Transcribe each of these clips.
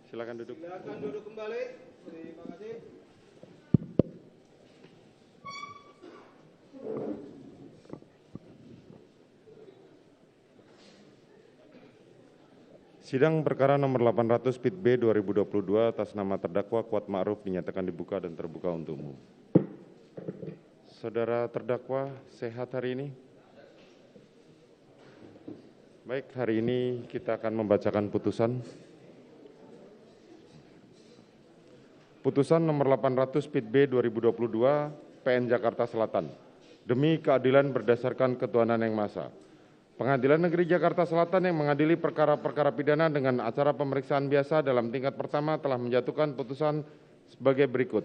Silakan duduk. Silakan duduk kembali. Terima kasih. Sidang perkara nomor 800 PIT B 2022 atas nama terdakwa Kuat Ma'ruf dinyatakan dibuka dan terbuka untuk umum. Saudara terdakwa sehat hari ini? Baik, hari ini kita akan membacakan putusan. Putusan nomor 800 PIT B 2022 PN Jakarta Selatan. Demi keadilan berdasarkan ketuhanan yang Maha Esa. Pengadilan Negeri Jakarta Selatan yang mengadili perkara-perkara pidana dengan acara pemeriksaan biasa dalam tingkat pertama telah menjatuhkan putusan sebagai berikut.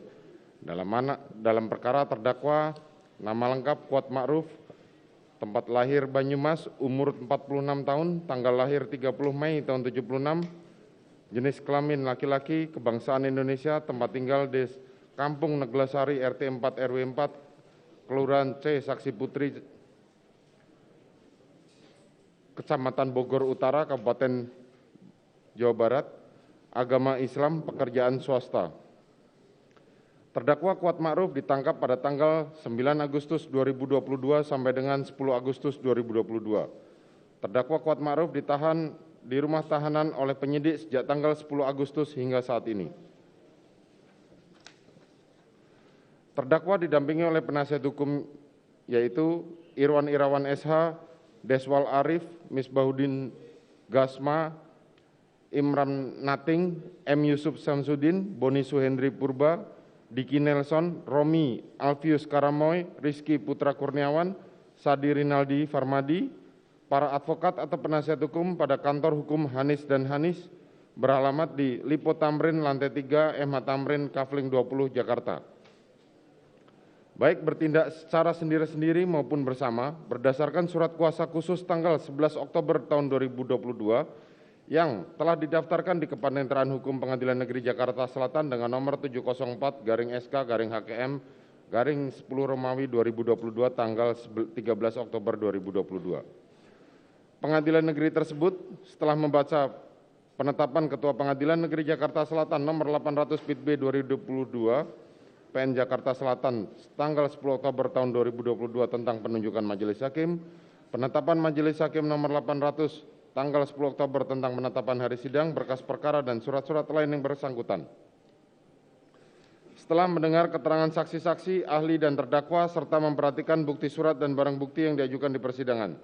Dalam perkara terdakwa nama lengkap Kuat Ma'ruf, tempat lahir Banyumas, umur 46 tahun, tanggal lahir 30 Mei tahun 76, jenis kelamin laki-laki, kebangsaan Indonesia, tempat tinggal di Kampung Neglasari RT 4 RW 4, Kelurahan C Saksi Putri, Kecamatan Bogor Utara, Kabupaten Jawa Barat, agama Islam, pekerjaan swasta. Terdakwa Kuat Ma'ruf ditangkap pada tanggal 9 Agustus 2022 sampai dengan 10 Agustus 2022. Terdakwa Kuat Ma'ruf ditahan di rumah tahanan oleh penyidik sejak tanggal 10 Agustus hingga saat ini. Terdakwa didampingi oleh penasihat hukum yaitu Irwan Irawan SH, Deswal Arif, Misbahuddin Gasma, Imran Nating, M. Yusuf Samsudin, Boni Suhendri Purba, Diki Nelson, Romi Alfius Karamoy, Rizky Putra Kurniawan, Sadi Rinaldi Farmadi, para advokat atau penasihat hukum pada kantor hukum Hanis dan Hanis beralamat di Lipo Tamrin, lantai 3, MH Tamrin, Kafling 20, Jakarta. Baik bertindak secara sendiri-sendiri maupun bersama berdasarkan surat kuasa khusus tanggal 11 Oktober tahun 2022 yang telah didaftarkan di Kepaniteraan Hukum Pengadilan Negeri Jakarta Selatan dengan nomor 704/SK/HKM/10 Romawi 2022 tanggal 13 Oktober 2022. Pengadilan negeri tersebut setelah membaca penetapan Ketua Pengadilan Negeri Jakarta Selatan nomor 800 PIT B 2022 PN Jakarta Selatan tanggal 10 Oktober tahun 2022 tentang penunjukan majelis hakim, penetapan majelis hakim nomor 800 tanggal 10 Oktober tentang penetapan hari sidang, berkas perkara dan surat-surat lain yang bersangkutan. Setelah mendengar keterangan saksi-saksi, ahli dan terdakwa serta memperhatikan bukti surat dan barang bukti yang diajukan di persidangan.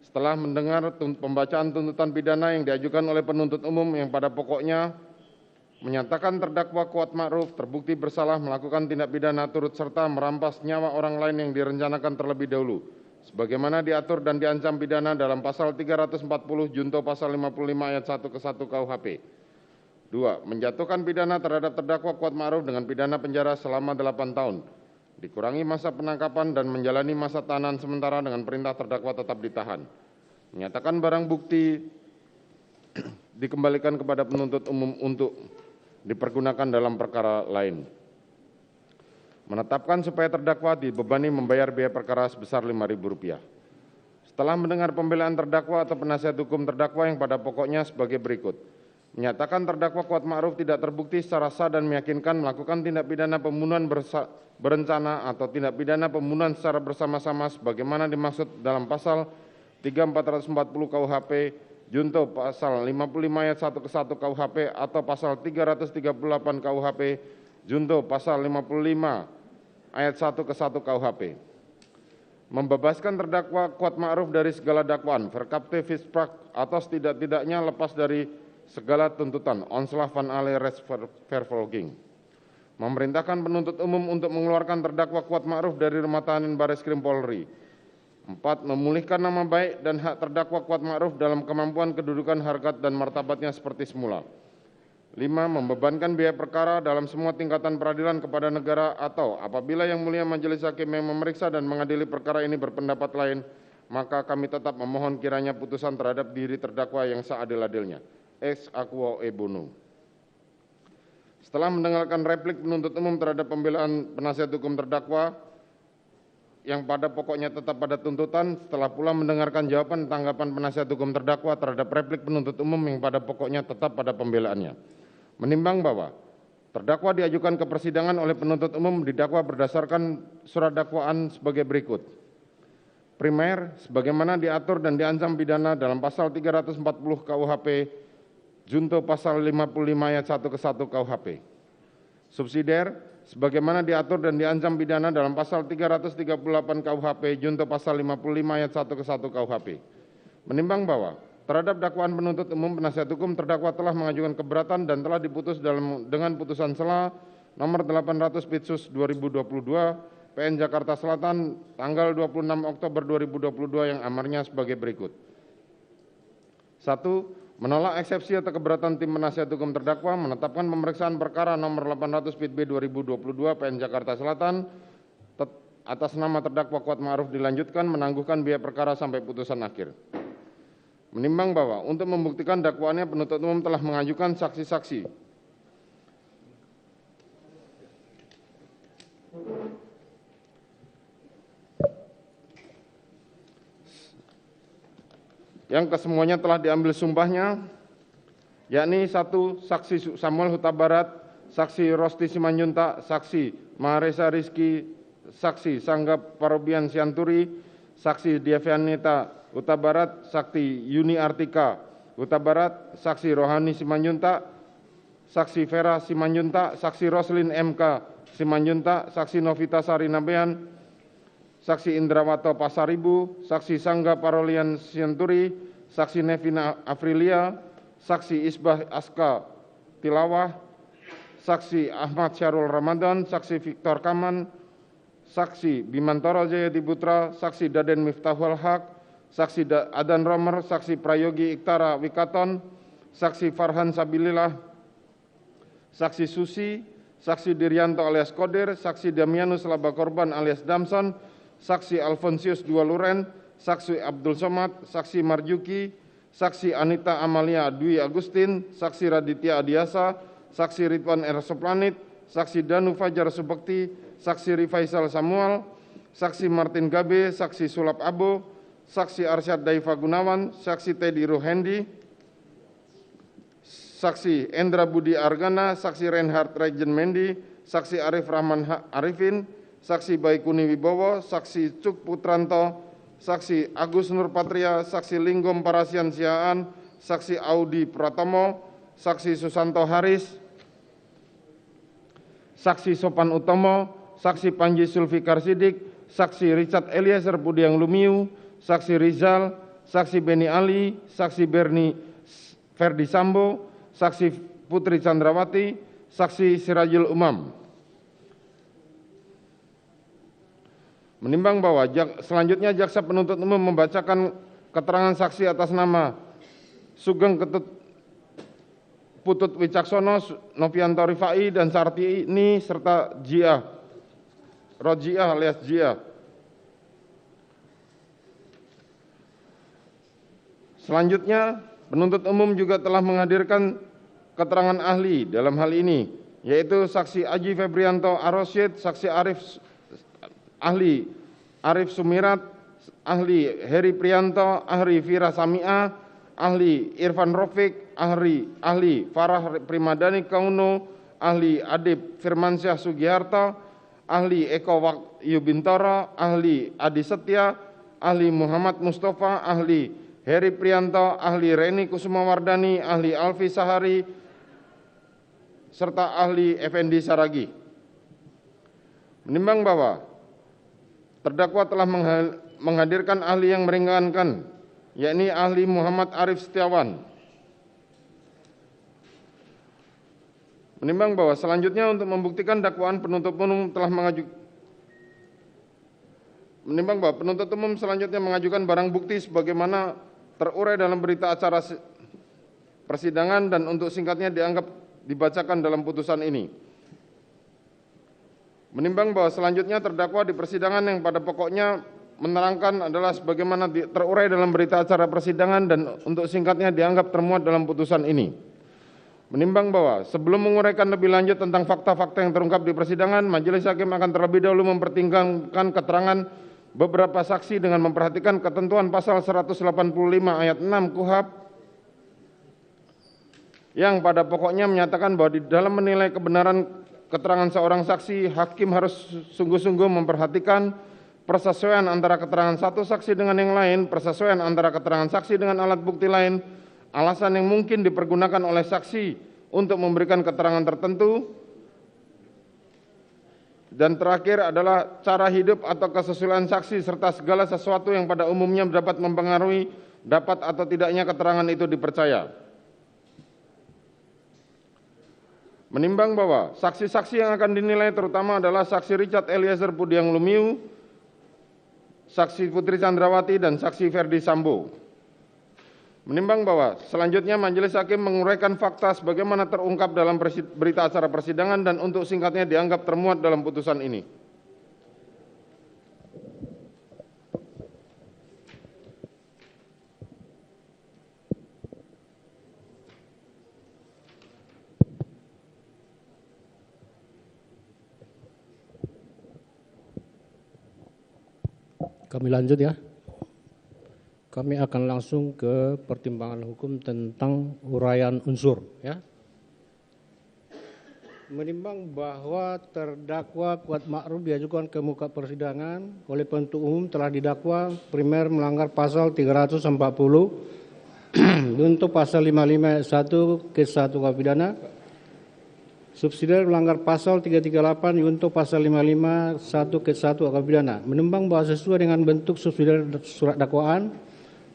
Setelah mendengar pembacaan tuntutan pidana yang diajukan oleh penuntut umum yang pada pokoknya menyatakan terdakwa Kuat Ma'ruf terbukti bersalah melakukan tindak pidana turut serta merampas nyawa orang lain yang direncanakan terlebih dahulu, sebagaimana diatur dan diancam pidana dalam pasal 340 junto pasal 55 ayat 1 ke 1 KUHP. 2. Menjatuhkan pidana terhadap terdakwa Kuat Ma'ruf dengan pidana penjara selama 8 tahun, dikurangi masa penangkapan dan menjalani masa tahanan sementara dengan perintah terdakwa tetap ditahan. Menyatakan barang bukti dikembalikan kepada penuntut umum untuk dipergunakan dalam perkara lain. Menetapkan supaya terdakwa dibebani membayar biaya perkara sebesar Rp5.000. Setelah mendengar pembelaan terdakwa atau penasihat hukum terdakwa yang pada pokoknya sebagai berikut. Menyatakan terdakwa Kuat Ma'ruf tidak terbukti secara sah dan meyakinkan melakukan tindak pidana pembunuhan berencana atau tindak pidana pembunuhan secara bersama-sama sebagaimana dimaksud dalam pasal 3440 KUHP junto pasal 55 ayat 1 ke 1 KUHP atau pasal 338 KUHP junto pasal 55 ayat 1 ke 1 KUHP. Membebaskan terdakwa Kuat Ma'ruf dari segala dakwaan verkapte visprak atau setidak-tidaknya lepas dari segala tuntutan onslaught van alle rechtsvervolging. Memerintahkan penuntut umum untuk mengeluarkan terdakwa Kuat Ma'ruf dari rumah tahanan Barreskrim Polri. 4. Memulihkan nama baik dan hak terdakwa Kuat Ma'ruf dalam kemampuan kedudukan harkat dan martabatnya seperti semula. 5. Membebankan biaya perkara dalam semua tingkatan peradilan kepada negara atau apabila Yang Mulia Majelis Hakim yang memeriksa dan mengadili perkara ini berpendapat lain, maka kami tetap memohon kiranya putusan terhadap diri terdakwa yang seadil-adilnya. Ex aequo e bono. Setelah mendengarkan replik penuntut umum terhadap pembelaan penasihat hukum terdakwa yang pada pokoknya tetap pada tuntutan, setelah pula mendengarkan jawaban tanggapan penasihat hukum terdakwa terhadap replik penuntut umum yang pada pokoknya tetap pada pembelaannya. Menimbang bahwa terdakwa diajukan ke persidangan oleh penuntut umum didakwa berdasarkan surat dakwaan sebagai berikut. Primer, sebagaimana diatur dan diancam pidana dalam pasal 340 KUHP junto pasal 55 ayat 1 ke 1 KUHP. Subsidiar, sebagaimana diatur dan diancam pidana dalam pasal 338 KUHP junto pasal 55 ayat 1 ke 1 KUHP. Menimbang bahwa terhadap dakwaan penuntut umum penasihat hukum terdakwa telah mengajukan keberatan dan telah diputus dengan putusan sela nomor 800 Pitsus 2022 PN Jakarta Selatan tanggal 26 Oktober 2022 yang amarnya sebagai berikut. 1. Menolak eksepsi atau keberatan tim penasihat hukum terdakwa menetapkan pemeriksaan perkara nomor 800 Pit B 2022 PN Jakarta Selatan atas nama terdakwa Kuat Ma'ruf dilanjutkan menangguhkan biaya perkara sampai putusan akhir. Menimbang bahwa untuk membuktikan dakwaannya penuntut umum telah mengajukan saksi-saksi yang kesemuanya telah diambil sumpahnya, yakni 1. Saksi Samuel Huta Barat, Saksi Rosti Simanjuntak, Saksi Maharesa Rizky, Saksi Sangga Parobian Sianturi, Saksi Diavianita Huta Barat, Saksi Yuni Artika Huta Barat, Saksi Rohani Simanjuntak, Saksi Vera Simanjuntak, Saksi Roslin MK Simanjuntak, Saksi Novita Sari Nabean, Saksi Indrawato Pasaribu, Saksi Sangga Parolian Sianturi, Saksi Nevina Afrilia, Saksi Isbah Aska Tilawah, Saksi Ahmad Syarul Ramadan, Saksi Victor Kaman, Saksi Bimantoro Jayadi Putra, Saksi Daden Miftahul Haq, Saksi Adan Romer, Saksi Prayogi Iktara Wikaton, Saksi Farhan Sabilillah, Saksi Susi, Saksi Diryanto alias Kodir, Saksi Damianus Laba Korban alias Damson, Saksi Alfonsius Dualuren, Saksi Abdul Somad, Saksi Marjuki, Saksi Anita Amalia Dwi Agustin, Saksi Raditya Adiasa, Saksi Ridwan R. Soplanit, Saksi Danu Fajar Subekti, Saksi Rifaisal Samuel, Saksi Martin Gabe, Saksi Sulap Abo, Saksi Arsyad Daifa Gunawan, Saksi Teddy Ruhendi, Saksi Endra Budi Argana, Saksi Reinhard Regen Mendi, Saksi Arif Rahman Arifin, Saksi Baikuni Wibowo, Saksi Cuk Putranto, Saksi Agus Nurpatria, Saksi Linggom Parasian Siaan, Saksi Audi Pratomo, Saksi Susanto Haris, Saksi Sopan Utomo, Saksi Panji Sulfikar Sidik, Saksi Richard Eliezer Pudiang Lumiu, Saksi Rizal, Saksi Beni Ali, Saksi Berni Ferdi Sambo, Saksi Putri Chandrawati, Saksi Sirajul Umam. Menimbang bahwa selanjutnya jaksa penuntut umum membacakan keterangan saksi atas nama Sugeng Ketut Putut Wicaksono, Novianto Rifai dan Sartini serta Jia Rojiah alias Jia. Selanjutnya penuntut umum juga telah menghadirkan keterangan ahli dalam hal ini, yaitu Saksi Aji Febrianto Arosyid, Saksi Ahli Arif Sumirat, Ahli Heri Prianto, Ahli Vira Samia, Ahli Irfan Rofik, Ahli Farah Primadani Kauno, Ahli Adib Firmansyah Sugiharto, Ahli Eko Wahyu Bintoro, Ahli Adi Setia, Ahli Muhammad Mustafa, Ahli Heri Prianto, Ahli Reni Kusumawardani, Ahli Alfi Sahari, serta Ahli Effendi Saragi. Menimbang bahwa terdakwa telah menghadirkan ahli yang meringankan, yakni Ahli Muhammad Arif Setiawan. Menimbang bahwa selanjutnya untuk membuktikan dakwaan penuntut umum telah penuntut umum selanjutnya mengajukan barang bukti sebagaimana terurai dalam berita acara persidangan dan untuk singkatnya dianggap dibacakan dalam putusan ini. Menimbang bahwa selanjutnya terdakwa di persidangan yang pada pokoknya menerangkan adalah sebagaimana terurai dalam berita acara persidangan dan untuk singkatnya dianggap termuat dalam putusan ini. Menimbang bahwa sebelum menguraikan lebih lanjut tentang fakta-fakta yang terungkap di persidangan, majelis hakim akan terlebih dahulu mempertimbangkan keterangan beberapa saksi dengan memperhatikan ketentuan pasal 185 ayat 6 KUHP yang pada pokoknya menyatakan bahwa di dalam menilai kebenaran keterangan seorang saksi, hakim harus sungguh-sungguh memperhatikan persesuaian antara keterangan satu saksi dengan yang lain, persesuaian antara keterangan saksi dengan alat bukti lain, alasan yang mungkin dipergunakan oleh saksi untuk memberikan keterangan tertentu, dan terakhir adalah cara hidup atau kesesuaian saksi serta segala sesuatu yang pada umumnya dapat mempengaruhi dapat atau tidaknya keterangan itu dipercaya. Menimbang bahwa saksi-saksi yang akan dinilai terutama adalah saksi Richard Eliezer Pudiang Lumiu, saksi Putri Chandrawati, dan saksi Ferdi Sambo. Menimbang bahwa selanjutnya majelis hakim menguraikan fakta sebagaimana terungkap dalam berita acara persidangan dan untuk singkatnya dianggap termuat dalam putusan ini. Kami lanjut ya. Kami akan langsung ke pertimbangan hukum tentang uraian unsur ya. Menimbang bahwa terdakwa Kuat Ma'ruf diajukan ke muka persidangan oleh penuntut umum telah didakwa primer melanggar pasal 340 untuk pasal 55 ayat 1 ke 1 KUH pidana, subsidiar melanggar pasal 338 untuk pasal 55 1 ke 1 KUH pidana. Menimbang bahwa sesuai dengan bentuk subsidiar surat dakwaan,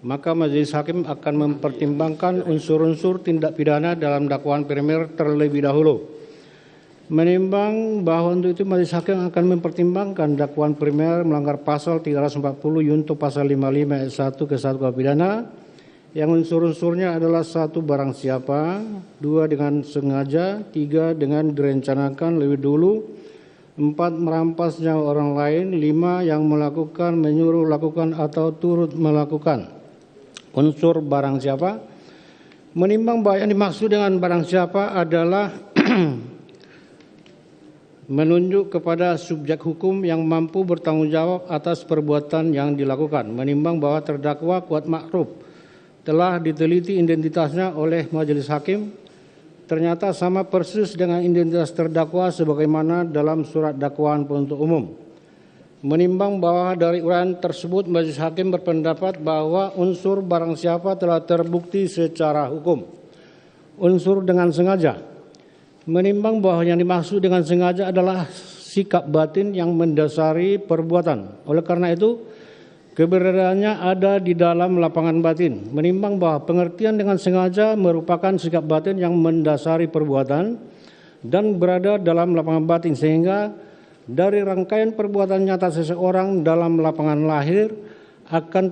maka majelis hakim akan mempertimbangkan unsur-unsur tindak pidana dalam dakwaan primer terlebih dahulu. Menimbang bahwa untuk itu majelis hakim akan mempertimbangkan dakwaan primer melanggar pasal 340 untuk pasal 55 ayat 1 ke 1 KUH pidana yang unsur-unsurnya adalah 1. Barang siapa, 2. Dengan sengaja, 3. Dengan direncanakan lebih dulu, 4. Merampas nyawa orang lain, 5. Yang melakukan, menyuruh lakukan atau turut melakukan. Unsur barang siapa, menimbang bahwa yang dimaksud dengan barang siapa adalah menunjuk kepada subjek hukum yang mampu bertanggung jawab atas perbuatan yang dilakukan. Menimbang bahwa terdakwa Kuat Ma'ruf telah diteliti identitasnya oleh majelis hakim, ternyata sama persis dengan identitas terdakwa sebagaimana dalam surat dakwaan penuntut umum. Menimbang bahwa dari uraian tersebut majelis hakim berpendapat bahwa unsur barang siapa telah terbukti secara hukum. Unsur dengan sengaja. Menimbang bahwa yang dimaksud dengan sengaja adalah sikap batin yang mendasari perbuatan. Oleh karena itu, keberadaannya ada di dalam lapangan batin. Menimbang bahwa pengertian dengan sengaja merupakan sikap batin yang mendasari perbuatan dan berada dalam lapangan batin, sehingga dari rangkaian perbuatan nyata seseorang dalam lapangan lahir akan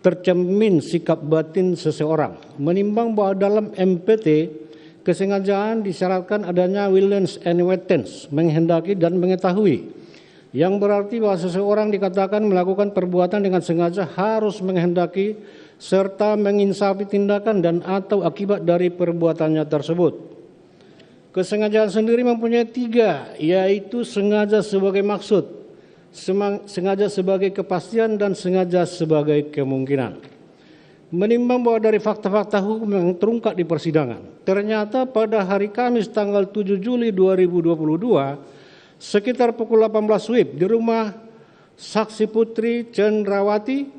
tercermin sikap batin seseorang. Menimbang bahwa dalam MPT kesengajaan disyaratkan adanya willingness and wantedness, menghendaki dan mengetahui, yang berarti bahwa seseorang dikatakan melakukan perbuatan dengan sengaja harus menghendaki serta menginsafi tindakan dan atau akibat dari perbuatannya tersebut. Kesengajaan sendiri mempunyai 3, yaitu sengaja sebagai maksud, sengaja sebagai kepastian, dan sengaja sebagai kemungkinan. Menimbang bahwa dari fakta-fakta hukum yang terungkap di persidangan, ternyata pada hari Kamis tanggal 7 Juli 2022, sekitar pukul 18 WIB di rumah saksi Putri Chandrawati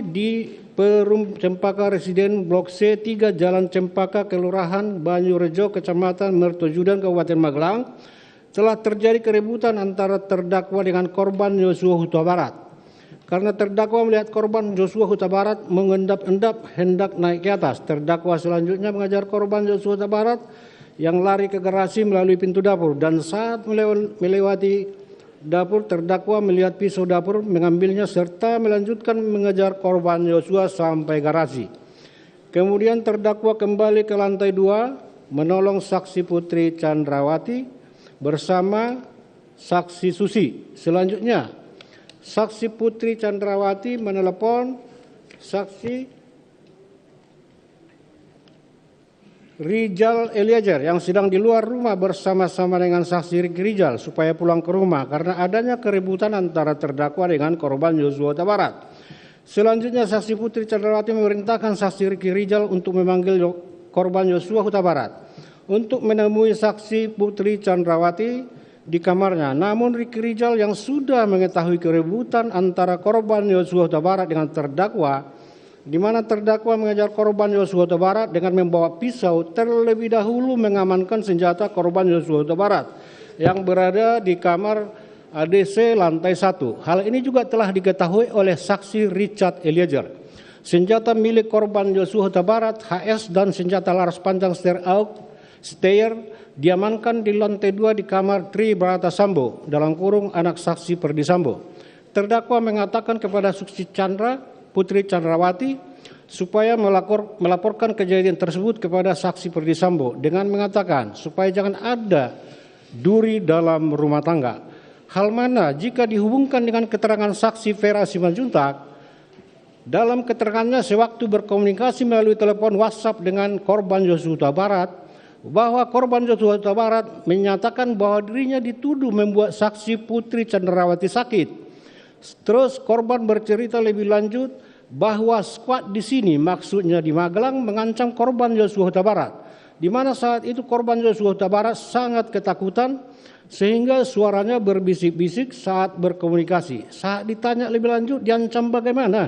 di Perum Cempaka Residen Blok C 3 Jalan Cempaka, Kelurahan Banyurejo, Kecamatan Mertojudan, Kabupaten Magelang, telah terjadi keributan antara terdakwa dengan korban Joshua Huta Barat. Karena terdakwa melihat korban Joshua Huta Barat mengendap-endap hendak naik ke atas, terdakwa selanjutnya mengajar korban Joshua Huta Barat yang lari ke garasi melalui pintu dapur, dan saat melewati dapur, terdakwa melihat pisau dapur, mengambilnya serta melanjutkan mengejar korban Joshua sampai garasi. Kemudian terdakwa kembali ke lantai 2 menolong saksi Putri Chandrawati bersama saksi Susi. Selanjutnya, saksi Putri Chandrawati menelepon saksi Rijal Eliezer yang sedang di luar rumah bersama-sama dengan saksi Ricky Rijal supaya pulang ke rumah karena adanya keributan antara terdakwa dengan korban Joshua Huta Barat. Selanjutnya, saksi Putri Chandrawati memerintahkan saksi Ricky Rijal untuk memanggil korban Yosua Huta Barat untuk menemui saksi Putri Chandrawati di kamarnya. Namun Ricky Rizal yang sudah mengetahui keributan antara korban Yosua Huta Barat dengan terdakwa, di mana terdakwa mengejar korban Yosua Huta Barat dengan membawa pisau, terlebih dahulu mengamankan senjata korban Yosua Huta Barat yang berada di kamar ADC lantai 1. Hal ini juga telah diketahui oleh saksi Richard Eliezer. Senjata milik korban Yosua Huta Barat, HS, dan senjata laras panjang Steyr diamankan di lantai 2 di kamar Tri Brata Sambo dalam kurung anak saksi Perdi Sambo. Terdakwa mengatakan kepada Suci Chandra Putri Chandrawati supaya melaporkan kejadian tersebut kepada saksi Perdi Sambo dengan mengatakan supaya jangan ada duri dalam rumah tangga. Hal mana jika dihubungkan dengan keterangan saksi Vera Simanjuntak dalam keterangannya sewaktu berkomunikasi melalui telepon WhatsApp dengan korban Yosua Huta Barat, bahwa korban Yosua Huta Barat menyatakan bahwa dirinya dituduh membuat saksi Putri Chandrawati sakit. Terus korban bercerita lebih lanjut bahwa skuad di sini, maksudnya di Magelang, mengancam korban Yosua Huta Barat, di mana saat itu korban Yosua Huta Barat sangat ketakutan sehingga suaranya berbisik-bisik saat berkomunikasi. Saat ditanya lebih lanjut diancam bagaimana,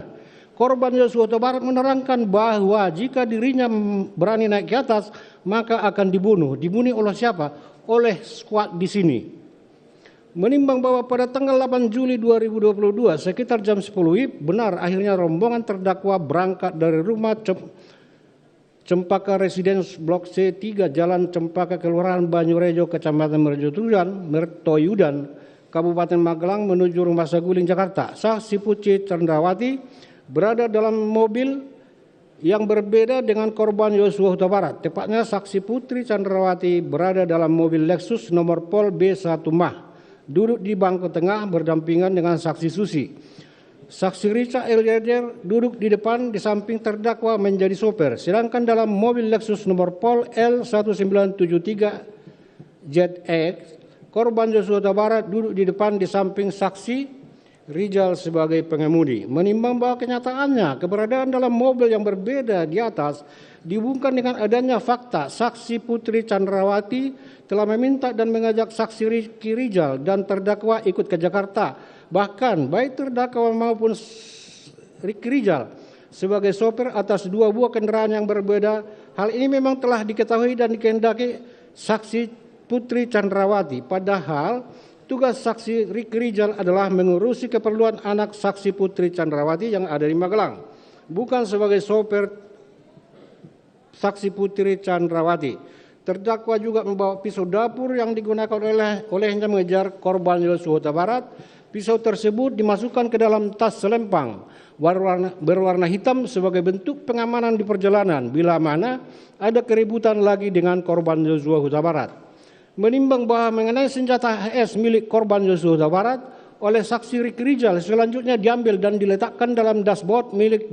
korban Yosua Huta Barat menerangkan bahwa jika dirinya berani naik ke atas maka akan dibunuh. Dibunuh oleh siapa? Oleh skuad di sini. Menimbang bahwa pada tanggal 8 Juli 2022 sekitar jam 10 WIB, benar akhirnya rombongan terdakwa berangkat dari rumah Cempaka Residence Blok C3 Jalan Cempaka Kelurahan Banyurejo Kecamatan Mertoyudan Kabupaten Magelang menuju Rumah Saguling Jakarta. Saksi Putri Chandrawati berada dalam mobil yang berbeda dengan korban Yosua Huta Barat. Tepatnya saksi Putri Chandrawati berada dalam mobil Lexus nomor Pol B1 Mah, duduk di bangku tengah berdampingan dengan saksi Susi. Saksi Richard Eliezer duduk di depan di samping terdakwa menjadi sopir. Sedangkan dalam mobil Lexus nomor Pol L1973 ZX, korban Yosua Huta Barat duduk di depan di samping saksi Rizal sebagai pengemudi. Menimbang bahwa kenyataannya keberadaan dalam mobil yang berbeda di atas dihubungkan dengan adanya fakta saksi Putri Chandrawati telah meminta dan mengajak saksi Ricky Rizal dan terdakwa ikut ke Jakarta. Bahkan baik terdakwa maupun Ricky Rizal sebagai sopir atas 2 buah kendaraan yang berbeda. Hal ini memang telah diketahui dan dikehendaki saksi Putri Chandrawati. Padahal tugas saksi Ricky Rizal adalah mengurusi keperluan anak saksi Putri Chandrawati yang ada di Magelang, bukan sebagai sopir saksi Putri Chandrawati. Terdakwa juga membawa pisau dapur yang digunakan olehnya mengejar korban Yosua Huta Barat. Pisau tersebut dimasukkan ke dalam tas selempang berwarna hitam sebagai bentuk pengamanan di perjalanan bila mana ada keributan lagi dengan korban Yosua Huta Barat. Menimbang bahwa mengenai senjata HS milik korban Yosua Huta Barat oleh saksi Ricky Rizal selanjutnya diambil dan diletakkan dalam dashboard milik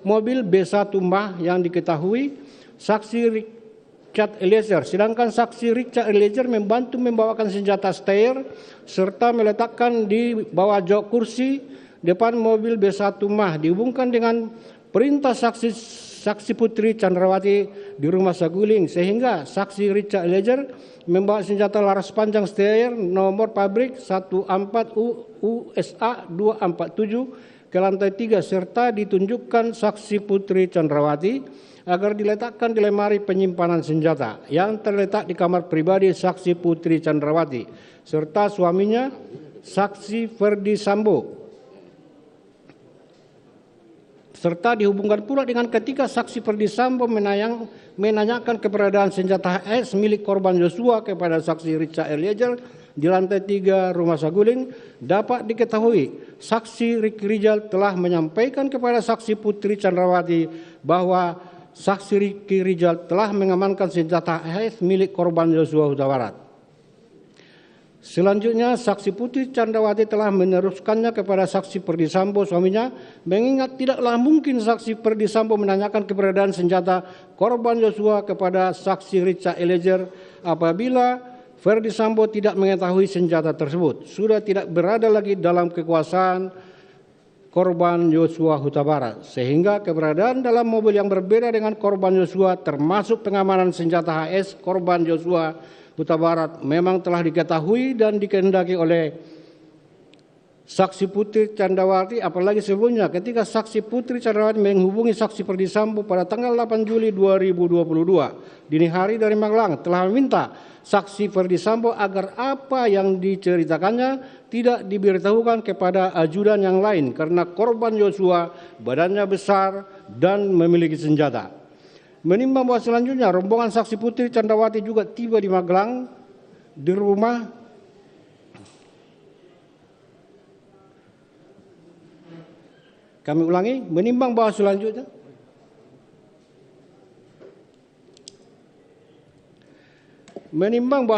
mobil B1 Mah yang diketahui saksi Richard Eliezer. Sedangkan saksi Richard Eliezer membantu membawakan senjata Steyr serta meletakkan di bawah jok kursi depan mobil B1 Mah, dihubungkan dengan perintah saksi Putri Chandrawati di Rumah Saguling, sehingga saksi Richard Eliezer membawa senjata laras panjang Steyr nomor pabrik 14 USA 247 ke lantai 3 serta ditunjukkan saksi Putri Chandrawati agar diletakkan di lemari penyimpanan senjata yang terletak di kamar pribadi saksi Putri Chandrawati serta suaminya saksi Perdi Sambo. Serta dihubungkan pula dengan ketika saksi Perdi Sambo menanyakan keberadaan senjata HS milik korban Yosua kepada saksi Richard Eliezer di lantai 3 Rumah Saguling. Dapat diketahui saksi Ricky Rizal telah menyampaikan kepada saksi Putri Chandrawati bahwa saksi Ricky Rizal telah mengamankan senjata HS milik korban Yosua Huta Barat. Selanjutnya saksi Putri Chandrawati telah meneruskannya kepada saksi Perdi Sambo suaminya, mengingat tidaklah mungkin saksi Perdi Sambo menanyakan keberadaan senjata korban Yosua kepada saksi Richard Eliezer apabila Perdi Sambo tidak mengetahui senjata tersebut sudah tidak berada lagi dalam kekuasaan korban Yosua Huta Barat, sehingga keberadaan dalam mobil yang berbeda dengan korban Yosua termasuk pengamanan senjata HS korban Yosua Huta Barat memang telah diketahui dan dikehendaki oleh saksi Putri Candrawati, apalagi sebelumnya ketika saksi Putri Candrawati menghubungi saksi Ferdi Sambo pada tanggal 8 Juli 2022 dini hari dari Magelang telah meminta saksi Ferdi Sambo agar apa yang diceritakannya tidak diberitahukan kepada ajudan yang lain karena korban Yosua badannya besar dan memiliki senjata. Menimbang bahwa selanjutnya rombongan saksi Putri Candrawati juga tiba di Magelang di rumah Kami ulangi, menimbang bahwa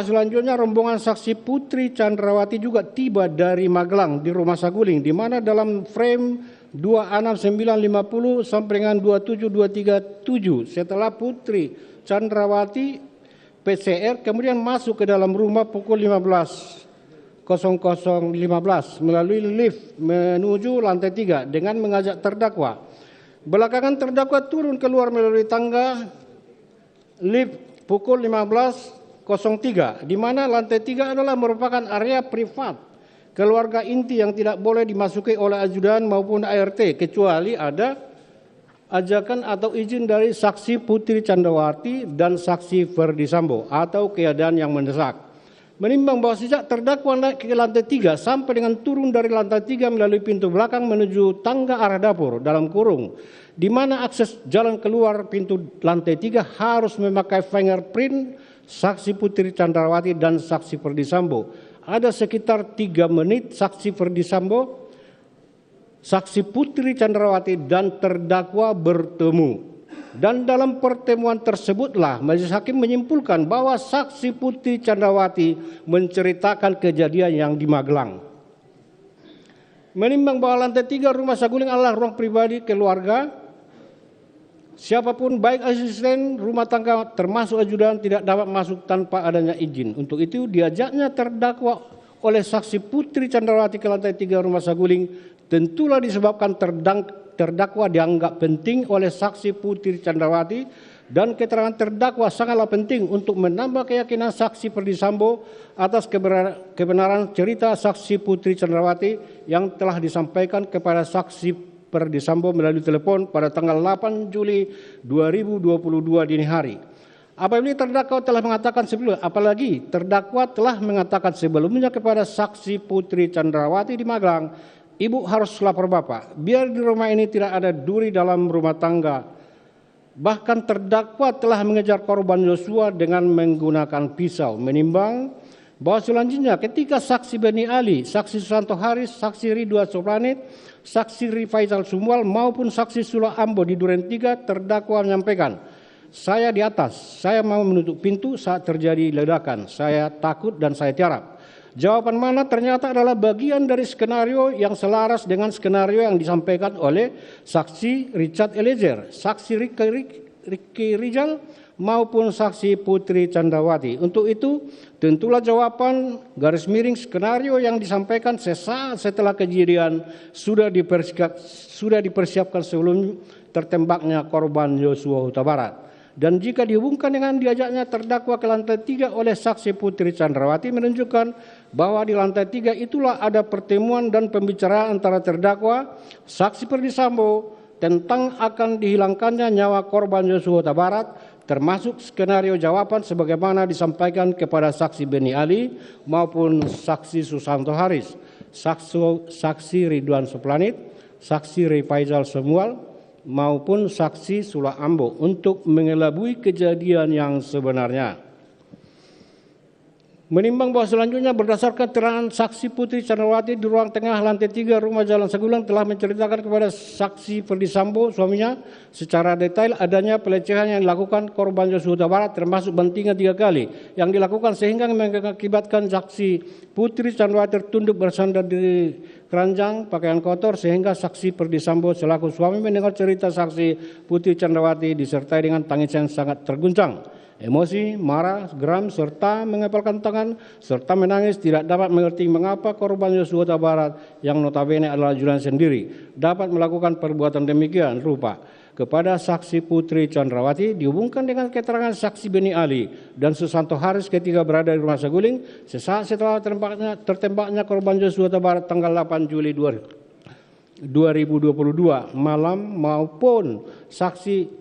selanjutnya rombongan saksi Putri Candrawati juga tiba dari Magelang di Rumah Saguling, di mana dalam frame 26950 sampai dengan 27237 setelah Putri Candrawati PCR kemudian masuk ke dalam rumah pukul 15.0015 melalui lift menuju lantai 3 dengan mengajak terdakwa. Belakangan terdakwa turun keluar melalui tangga lift pukul 15.03 di mana lantai 3 adalah merupakan area privat keluarga inti yang tidak boleh dimasuki oleh ajudan maupun ART kecuali ada ajakan atau izin dari saksi Putri Candrawati dan saksi Ferdi Sambo atau keadaan yang mendesak. Menimbang bahwa sejak terdakwa naik ke lantai 3 sampai dengan turun dari lantai 3 melalui pintu belakang menuju tangga arah dapur dalam kurung, di mana akses jalan keluar pintu lantai 3 harus memakai fingerprint saksi Putri Candrawati dan saksi Ferdi Sambo. Ada sekitar 3 menit saksi Ferdi Sambo, saksi Putri Candrawati dan terdakwa bertemu. Dan dalam pertemuan tersebutlah majelis hakim menyimpulkan bahwa saksi Putri Candrawati menceritakan kejadian yang di Magelang. Menimbang bahwa lantai 3 Rumah Saguling adalah ruang pribadi keluarga, siapapun baik asisten rumah tangga termasuk ajudan tidak dapat masuk tanpa adanya izin. Untuk itu diajaknya terdakwa oleh saksi Putri Candrawati ke lantai 3 Rumah Saguling tentulah disebabkan terdakwa dianggap penting oleh saksi Putri Candrawati dan keterangan terdakwa sangatlah penting untuk menambah keyakinan saksi Ferdi Sambo atas kebenaran cerita saksi Putri Candrawati yang telah disampaikan kepada saksi Ferdi Sambo melalui telepon pada tanggal 8 Juli 2022 dini hari. Apalagi terdakwa telah mengatakan sebelumnya kepada saksi Putri Candrawati di Magelang, Ibu harus lapor Bapak, biar di rumah ini tidak ada duri dalam rumah tangga. Bahkan terdakwa telah mengejar korban Yosua dengan menggunakan pisau. Menimbang bahwa selanjutnya ketika saksi Beni Ali, saksi Susanto Haris, saksi Ridwan Soplanit, saksi Rifaizal Sumual maupun saksi Sula Ambo di Duren 3 terdakwa menyampaikan, saya di atas, saya mau menutup pintu saat terjadi ledakan, saya takut dan saya tiarap. Jawaban mana ternyata adalah bagian dari skenario yang selaras dengan skenario yang disampaikan oleh saksi Richard Eliezer, saksi Ricky Rizal maupun saksi Putri Candrawati. Untuk itu tentulah jawaban garis miring skenario yang disampaikan sesaat setelah kejadian sudah dipersiapkan sebelum tertembaknya korban Yosua Huta Barat. Dan jika dihubungkan dengan diajaknya terdakwa ke lantai 3 oleh saksi Putri Candrawati menunjukkan bahwa di lantai 3 itulah ada pertemuan dan pembicaraan antara terdakwa, saksi Ferdi Sambo tentang akan dihilangkannya nyawa korban Yosua Huta Barat, termasuk skenario jawaban sebagaimana disampaikan kepada saksi Beni Ali maupun saksi Susanto Haris, saksi Ridwan Soplanit, saksi Rifaizal Sumual, maupun saksi Sula Ambo untuk mengelabui kejadian yang sebenarnya. Menimbang bahwa selanjutnya berdasarkan keterangan saksi Putri Candrawati di ruang tengah lantai 3 Rumah Jalan Saguling telah menceritakan kepada saksi Ferdi Sambo suaminya secara detail adanya pelecehan yang dilakukan korban Yosua Huta Barat termasuk bantingan 3 kali yang dilakukan sehingga mengakibatkan saksi Putri Candrawati tertunduk bersandar di keranjang pakaian kotor sehingga saksi Ferdi Sambo selaku suami mendengar cerita saksi Putri Candrawati disertai dengan tangisan sangat terguncang. Emosi, marah, geram, serta mengepalkan tangan, serta menangis tidak dapat mengerti mengapa korban Yosua Huta Barat yang notabene adalah Julian sendiri dapat melakukan perbuatan demikian rupa. Kepada saksi Putri Chandrawati dihubungkan dengan keterangan saksi Beni Ali dan Susanto Haris ketika berada di rumah Saguling sesaat setelah tertembaknya korban Yosua Huta Barat tanggal 8 Juli 2022 malam maupun saksi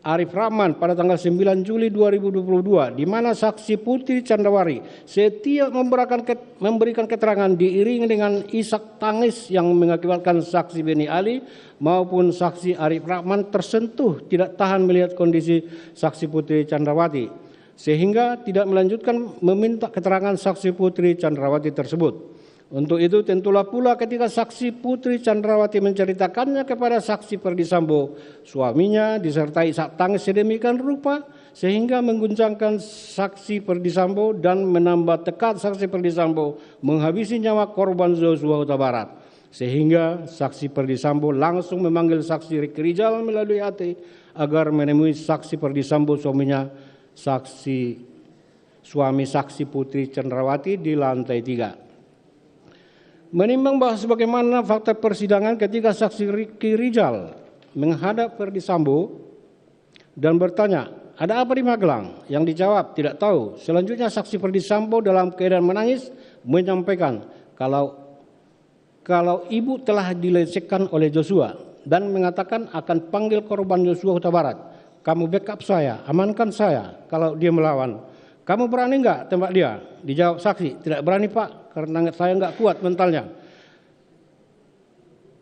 Arif Rahman pada tanggal 9 Juli 2022 di mana saksi Putri Chandrawati setiap memberikan keterangan diiringi dengan isak tangis yang mengakibatkan saksi Beni Ali maupun saksi Arif Rahman tersentuh tidak tahan melihat kondisi saksi Putri Chandrawati sehingga tidak melanjutkan meminta keterangan saksi Putri Chandrawati tersebut. Untuk itu tentulah pula ketika saksi Putri Chandrawati menceritakannya kepada saksi Perdisambo, suaminya disertai isak tangis sedemikian rupa sehingga mengguncangkan saksi Perdisambo dan menambah tekad saksi Perdisambo menghabisi nyawa korban Yosua Huta Barat. Sehingga saksi Perdisambo langsung memanggil saksi Ricky Rijal melalui AT agar menemui saksi Perdisambo suami saksi Putri Chandrawati di lantai 3. Menimbang bahwa sebagaimana fakta persidangan ketika saksi Ricky Rijal menghadap Perdisambo dan bertanya, ada apa di Magelang? Yang dijawab, tidak tahu. Selanjutnya saksi Perdisambo dalam keadaan menangis menyampaikan kalau ibu telah dilecehkan oleh Joshua dan mengatakan akan panggil korban Yosua Huta Barat. Kamu backup saya, amankan saya kalau dia melawan. Kamu berani enggak tembak dia? Dijawab saksi, tidak berani Pak, karena saya enggak kuat mentalnya.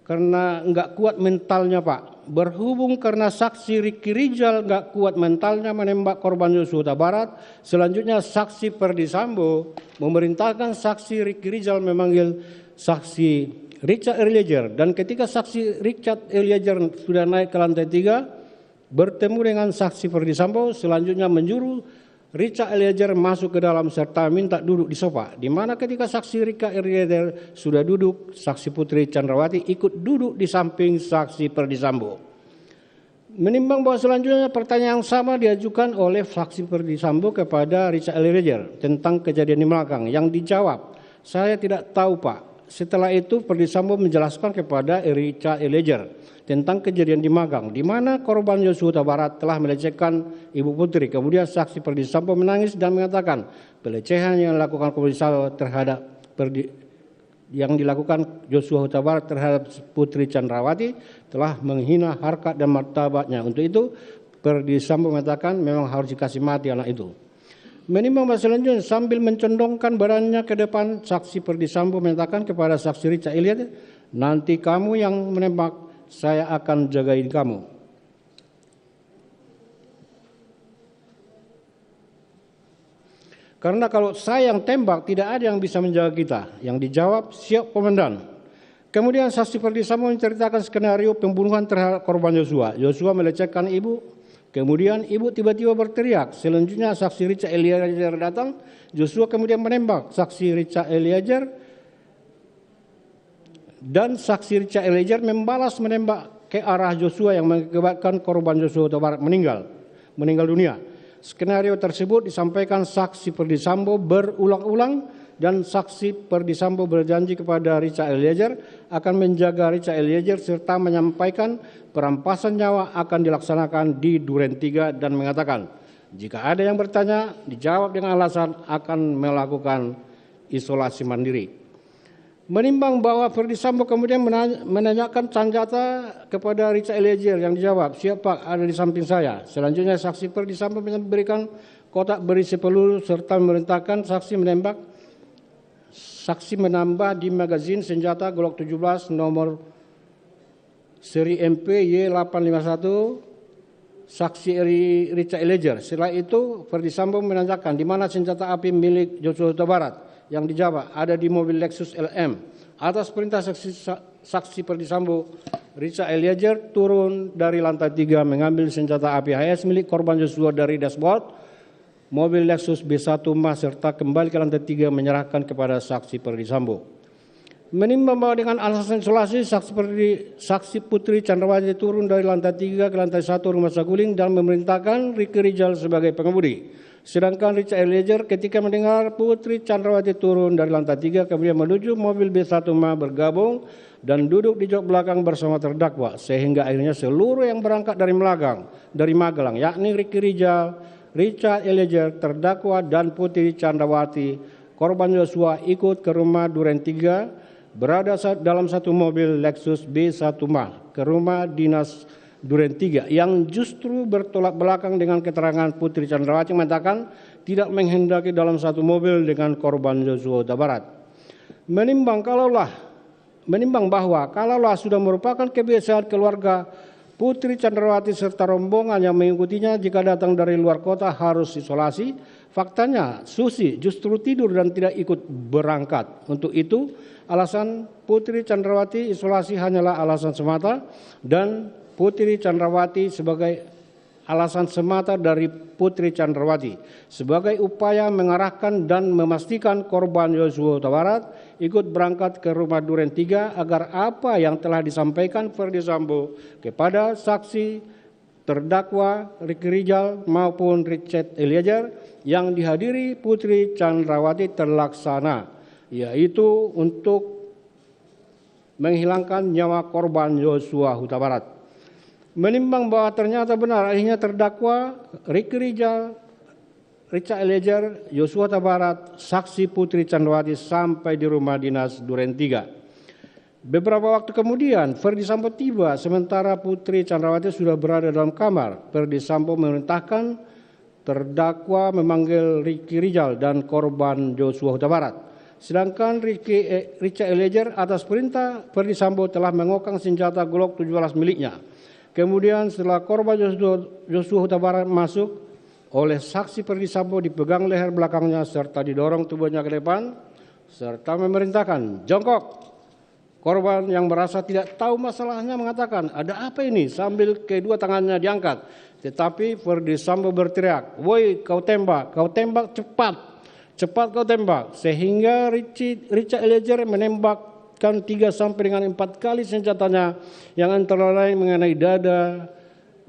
Karena enggak kuat mentalnya Pak. Berhubung karena saksi Ricky Rijal enggak kuat mentalnya menembak korban Yosua Huta Barat, selanjutnya saksi Perdisambo memerintahkan saksi Ricky Rijal memanggil saksi Richard Eliezer. Dan ketika saksi Richard Eliezer sudah naik ke lantai 3, bertemu dengan saksi Perdisambo, selanjutnya menyuruh Richard Eliezer masuk ke dalam serta minta duduk di sofa, di mana ketika saksi Richard Eliezer sudah duduk, saksi Putri Chandrawati ikut duduk di samping saksi Perdisambo. Menimbang bahwa selanjutnya pertanyaan yang sama diajukan oleh saksi Perdisambo kepada Richard Eliezer tentang kejadian di belakang, yang dijawab, saya tidak tahu Pak. Setelah itu Perdisambo menjelaskan kepada Richard Eliezer tentang kejadian di Magang, di mana korban Yosua Huta Barat telah melecehkan Ibu Putri. Kemudian saksi Perdisambo menangis dan mengatakan pelecehan yang dilakukan Yosua Huta Barat terhadap Putri Chandrawati telah menghina harkat dan martabatnya. Untuk itu Perdisambo mengatakan memang harus dikasih mati anak itu. Menimbang bahwa selanjutnya sambil mencondongkan badannya ke depan, saksi Perdisambo menyatakan kepada saksi Richard Eliezer, nanti kamu yang menembak, saya akan jagain kamu. Karena kalau saya yang tembak, tidak ada yang bisa menjaga kita. Yang dijawab, siap komandan. Kemudian saksi Perdisambo menceritakan skenario pembunuhan terhadap korban Yosua. Yosua melecehkan ibu. Kemudian ibu tiba-tiba berteriak. Selanjutnya saksi Richard Eliezer datang. Joshua kemudian menembak saksi Richard Eliezer. Dan saksi Richard Eliezer membalas menembak ke arah Joshua yang mengakibatkan korban Yosua Huta Barat meninggal dunia. Skenario tersebut disampaikan saksi Perdisambo berulang-ulang dan saksi Perdisambo berjanji kepada Richard Eliezer akan menjaga Richard Eliezer serta menyampaikan perampasan nyawa akan dilaksanakan di Duren 3 dan mengatakan jika ada yang bertanya dijawab dengan alasan akan melakukan isolasi mandiri. Menimbang bahwa Perdisambo kemudian menanyakan senjata kepada Richard Eliezer yang dijawab, siap Pak, ada di samping saya. Selanjutnya saksi Perdisambo memberikan kotak berisi peluru serta memerintahkan saksi menembak. Saksi menambah di magazin senjata Glock 17 nomor seri MP Y851 saksi Richard Eliezer. Setelah itu Perdisambo menanyakan di mana senjata api milik Yosua Huta Barat. Yang dijawab ada di mobil Lexus LM. Atas perintah saksi Perdisambo, Richard Eliezer turun dari lantai 3 mengambil senjata api HS milik korban Yosua dari dashboard mobil Lexus B1 Mas serta kembali ke lantai 3 menyerahkan kepada saksi Perdisambo. Menimbang bahwa dengan alasan isolasi, saksi Putri Chandrawati turun dari lantai 3 ke lantai 1 Rumah Saguling dan memerintahkan Ricky Rijal sebagai pengemudi. Sedangkan Richard Eliezer ketika mendengar Putri Chandrawati turun dari lantai 3 kemudian menuju mobil B1 MA bergabung dan duduk di jok belakang bersama terdakwa, sehingga akhirnya seluruh yang berangkat dari Magelang, yakni Ricky Rijal, Richard Eliezer, terdakwa dan Putri Chandrawati, korban Yosua ikut ke rumah Duren 3 berada dalam satu mobil Lexus B1 MA ke rumah dinas Duren 3 yang justru bertolak belakang dengan keterangan Putri Chandrawati mengatakan tidak menghendaki dalam satu mobil dengan korban Yosua Huta Barat. Menimbang bahwa kalaulah sudah merupakan kebiasaan keluarga Putri Chandrawati serta rombongan yang mengikutinya jika datang dari luar kota harus isolasi, faktanya Susi justru tidur dan tidak ikut berangkat. Untuk itu, alasan Putri Chandrawati isolasi hanyalah alasan semata dan Putri Chandrawati sebagai alasan semata dari Putri Chandrawati sebagai upaya mengarahkan dan memastikan korban Yosua Huta Barat ikut berangkat ke rumah Duren 3 agar apa yang telah disampaikan Ferdy Sambo kepada saksi terdakwa Ricky Rijal maupun Richard Eliezer yang dihadiri Putri Chandrawati terlaksana, yaitu untuk menghilangkan nyawa korban Yosua Huta Barat. Menimbang bahwa ternyata benar akhirnya terdakwa Ricky Rijal, Richard Eliezer, Yosua Huta Barat, saksi Putri Chandrawati sampai di rumah dinas Duren 3. Beberapa waktu kemudian Ferdy Sambo tiba sementara Putri Chandrawati sudah berada dalam kamar. Ferdy Sambo memerintahkan terdakwa memanggil Ricky Rijal dan korban Yosua Huta Barat. Sedangkan Richard Eliezer atas perintah Ferdy Sambo telah mengokang senjata Glock 17 miliknya. Kemudian setelah korban Yosua Huta Barat masuk, oleh saksi Ferdy Sambo dipegang leher belakangnya serta didorong tubuhnya ke depan serta memerintahkan jongkok. Korban yang merasa tidak tahu masalahnya mengatakan, "Ada apa ini?" sambil kedua tangannya diangkat. Tetapi Ferdy Sambo berteriak, "Woi, kau tembak cepat. Cepat kau tembak." Sehingga Richard Eliezer menembakkan 3 sampai dengan 4 kali senjatanya yang antara lain mengenai dada.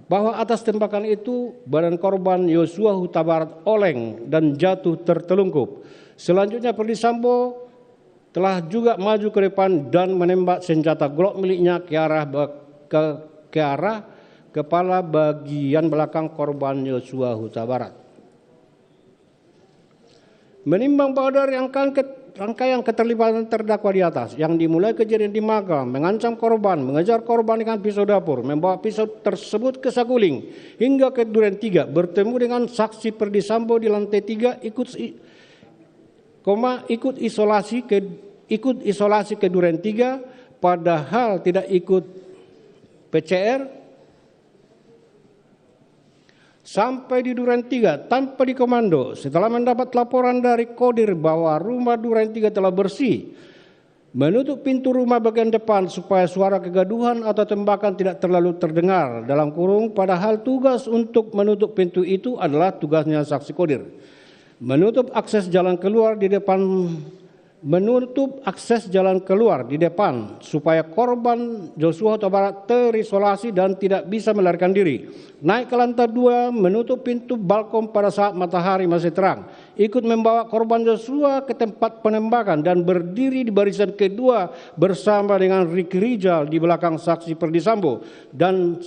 Bahwa atas tembakan itu badan korban Yosua Huta Barat oleng dan jatuh tertelungkup. Selanjutnya Ferdy Sambo telah juga maju ke depan dan menembak senjata Glock miliknya ke arah kepala bagian belakang korban Yosua Huta Barat. Menimbang bahwa dari rangkaian keterlibatan terdakwa di atas yang dimulai kejadian di Magelang, mengancam korban, mengejar korban dengan pisau dapur, membawa pisau tersebut ke Saguling hingga ke Duren 3, bertemu dengan saksi Ferdy Sambo di lantai 3 ikut isolasi ke Duren 3 padahal tidak ikut PCR sampai di Duren 3 tanpa dikomando setelah mendapat laporan dari Kodir bahwa rumah Duren 3 telah bersih, menutup pintu rumah bagian depan supaya suara kegaduhan atau tembakan tidak terlalu terdengar dalam kurung, padahal tugas untuk menutup pintu itu adalah tugasnya saksi Kodir. Menutup akses jalan keluar di depan supaya korban Yosua Huta Barat terisolasi dan tidak bisa melarikan diri. Naik ke lantai 2, menutup pintu balkon pada saat matahari masih terang. Ikut membawa korban Yosua ke tempat penembakan dan berdiri di barisan kedua bersama dengan Ricky Rijal di belakang saksi Ferdy Sambo dan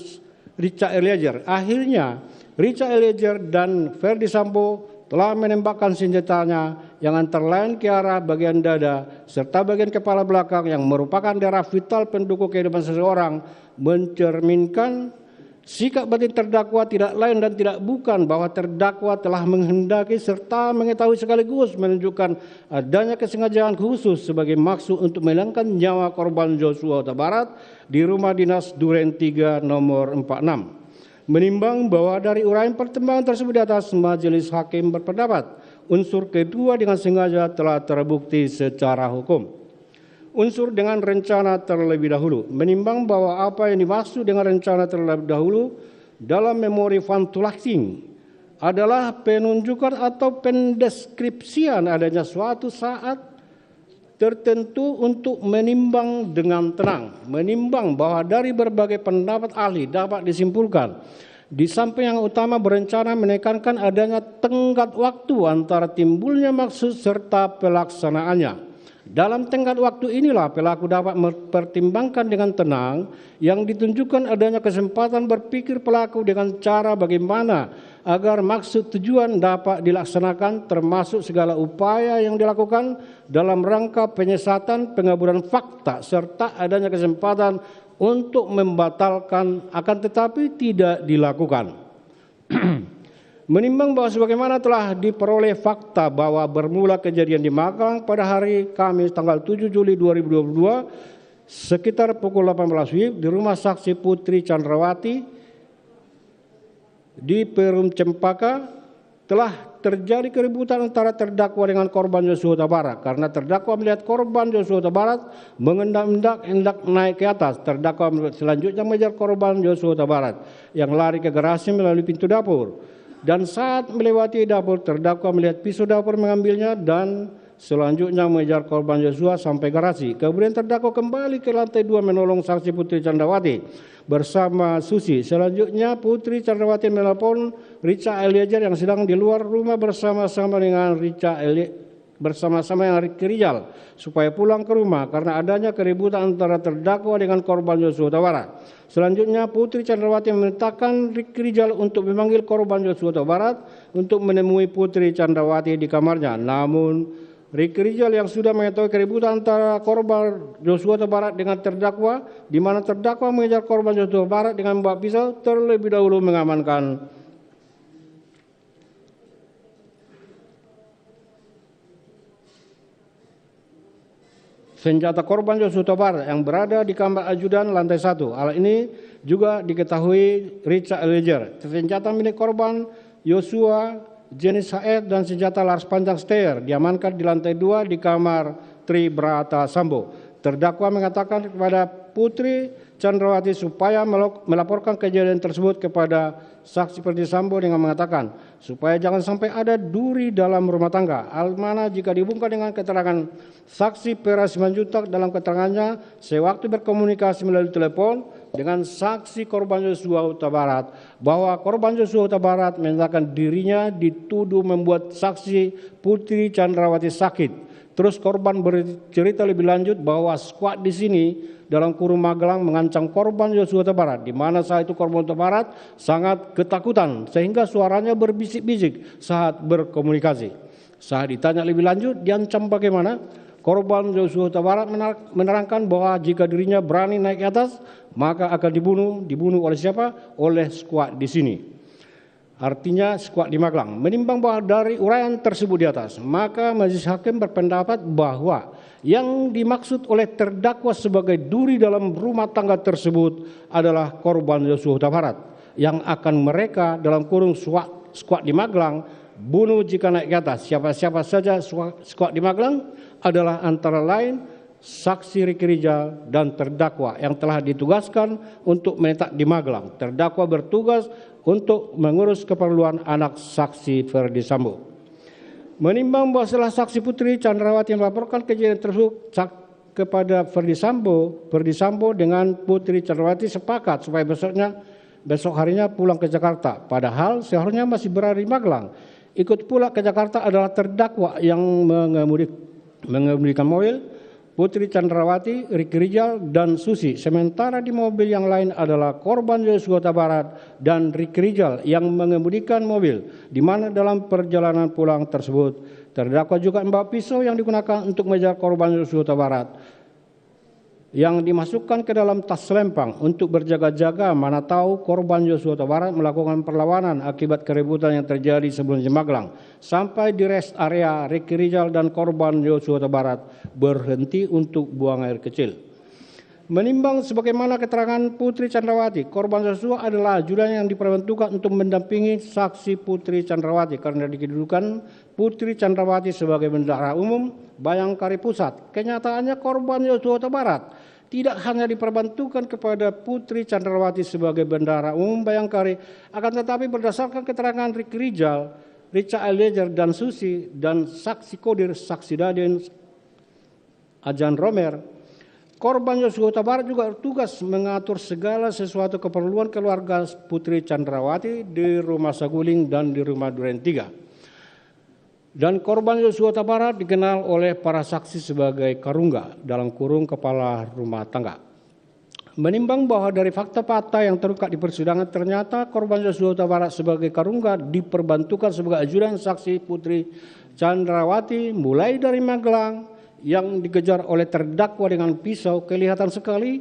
Richard Eliezer. Akhirnya Richard Eliezer dan Ferdy Sambo telah menembakkan senjatanya yang antara lain ke arah bagian dada serta bagian kepala belakang yang merupakan daerah vital pendukung kehidupan seseorang, mencerminkan sikap batin terdakwa tidak lain dan tidak bukan bahwa terdakwa telah menghendaki serta mengetahui sekaligus menunjukkan adanya kesengajaan khusus sebagai maksud untuk menghilangkan nyawa korban Yosua Huta Barat di rumah dinas Duren 3 nomor 46. Menimbang bahwa dari uraian pertimbangan tersebut di atas, majelis hakim berpendapat unsur kedua dengan sengaja telah terbukti secara hukum. Unsur dengan rencana terlebih dahulu. Menimbang bahwa apa yang dimaksud dengan rencana terlebih dahulu dalam memori Van Tulaching adalah penunjukan atau pendeskripsian adanya suatu saat tertentu untuk menimbang dengan tenang, menimbang bahwa dari berbagai pendapat ahli dapat disimpulkan, di samping yang utama berencana menekankan adanya tenggat waktu antara timbulnya maksud serta pelaksanaannya. Dalam tenggat waktu inilah pelaku dapat mempertimbangkan dengan tenang yang ditunjukkan adanya kesempatan berpikir pelaku dengan cara bagaimana agar maksud tujuan dapat dilaksanakan, termasuk segala upaya yang dilakukan dalam rangka penyesatan, pengaburan fakta, serta adanya kesempatan untuk membatalkan akan tetapi tidak dilakukan. Menimbang bahwa sebagaimana telah diperoleh fakta bahwa bermula kejadian di Magelang pada hari Kamis tanggal 7 Juli 2022 sekitar pukul 18 WIB di rumah saksi Putri Chandrawati di Perum Cempaka telah terjadi keributan antara terdakwa dengan korban Joshua Huta Barat karena terdakwa melihat korban Joshua Huta Barat hendak naik ke atas. Terdakwa selanjutnya mengejar korban Joshua Huta Barat yang lari ke garasi melalui pintu dapur. Dan saat melewati dapur, terdakwa melihat pisau dapur mengambilnya dan selanjutnya mengejar korban Joshua sampai garasi. Kemudian terdakwa kembali ke lantai 2 menolong saksi Putri Chandrawati bersama Susi. Selanjutnya Putri Chandrawati menelpon Richard Eliezer yang sedang di luar rumah bersama-sama dengan Ricky Rijal supaya pulang ke rumah karena adanya keributan antara terdakwa dengan korban Joshua Huta Barat. Selanjutnya Putri Chandrawati memerintahkan Ricky Rijal untuk memanggil korban Joshua Huta Barat untuk menemui Putri Chandrawati di kamarnya. Namun Ricky Rijal yang sudah mengetahui keributan antara korban Joshua Huta Barat dengan terdakwa, di mana terdakwa mengejar korban Joshua Huta Barat dengan membawa pisau, terlebih dahulu mengamankan senjata korban Joshua Huta Barat yang berada di kamar ajudan lantai 1. Hal ini juga diketahui Richard Eliezer. Senjata milik korban Joshua jenis HS dan senjata laras panjang Steyr diamankan di lantai 2 di kamar Tri Brata Sambo. Terdakwa mengatakan kepada Putri Chandrawati supaya melaporkan kejadian tersebut kepada saksi Ferdi Sambo dengan mengatakan supaya jangan sampai ada duri dalam rumah tangga. Hal mana jika dihubungkan dengan keterangan saksi Pera Simanjuntak dalam keterangannya sewaktu berkomunikasi melalui telepon dengan saksi korban Joshua Huta Barat bahwa korban Joshua Huta Barat menyatakan dirinya dituduh membuat saksi Putri Chandrawati sakit. Terus korban bercerita lebih lanjut bahwa squad di sini dalam kurung Magelang mengancam korban Joshua Huta Barat, di mana saat itu korban Huta Barat sangat ketakutan sehingga suaranya berbisik-bisik saat berkomunikasi. Saat ditanya lebih lanjut diancam bagaimana, korban Joshua Huta Barat menerangkan bahwa jika dirinya berani naik ke atas maka akan dibunuh oleh siapa? Oleh squad di sini. Artinya squad di Magelang. Menimbang bahwa dari uraian tersebut di atas, maka majelis hakim berpendapat bahwa yang dimaksud oleh terdakwa sebagai duri dalam rumah tangga tersebut adalah korban Joshua Huta Barat yang akan mereka dalam kurung squad di Magelang bunuh jika naik ke atas. Siapa-siapa saja squad di Magelang adalah antara lain saksi Ricky Rijal dan terdakwa yang telah ditugaskan untuk menetap di Magelang. Terdakwa bertugas untuk mengurus keperluan anak saksi Ferdi Sambo. Menimbang bahwa setelah saksi Putri Chandrawati melaporkan kejadian tersebut kepada Ferdi Sambo dengan Putri Chandrawati sepakat supaya besok harinya pulang ke Jakarta. Padahal seharusnya masih berada di Magelang. Ikut pula ke Jakarta adalah terdakwa yang mengemudikan mobil, Putri Chandrawati, Ricky Rijal, dan Susi. Sementara di mobil yang lain adalah korban Joshua Huta Barat dan Ricky Rijal yang mengemudikan mobil, di mana dalam perjalanan pulang tersebut terdakwa juga membawa pisau yang digunakan untuk mengejar korban Joshua Huta Barat yang dimasukkan ke dalam tas selempang untuk berjaga-jaga mana tahu korban Joshua Huta Barat melakukan perlawanan akibat keributan yang terjadi sebelum di Magelang. Sampai di rest area, Ricky Rijal dan korban Joshua Huta Barat berhenti untuk buang air kecil. Menimbang sebagaimana keterangan Putri Chandrawati, korban Joshua adalah ajudan yang diperuntukkan untuk mendampingi saksi Putri Chandrawati karena dikedudukan Putri Chandrawati sebagai bendahara umum Bayangkari Pusat. Kenyataannya korban Joshua Huta Barat tidak hanya diperbantukan kepada Putri Chandrawati sebagai bendahara umum Bayangkari, akan tetapi berdasarkan keterangan Ricky Rijal, Richard Eliezer dan Susi dan saksi Kodir, saksi Daden, Ajan Romer, korban Joshua Huta Barat juga bertugas mengatur segala sesuatu keperluan keluarga Putri Chandrawati di Rumah Saguling dan di Rumah Duren 3. Dan korban Joshua Huta Barat dikenal oleh para saksi sebagai Karungga dalam kurung kepala rumah tangga. Menimbang bahwa dari fakta-fakta yang terungkap di persidangan ternyata korban Joshua Huta Barat sebagai Karungga diperbantukan sebagai ajudan saksi Putri Chandrawati mulai dari Magelang yang dikejar oleh terdakwa dengan pisau, kelihatan sekali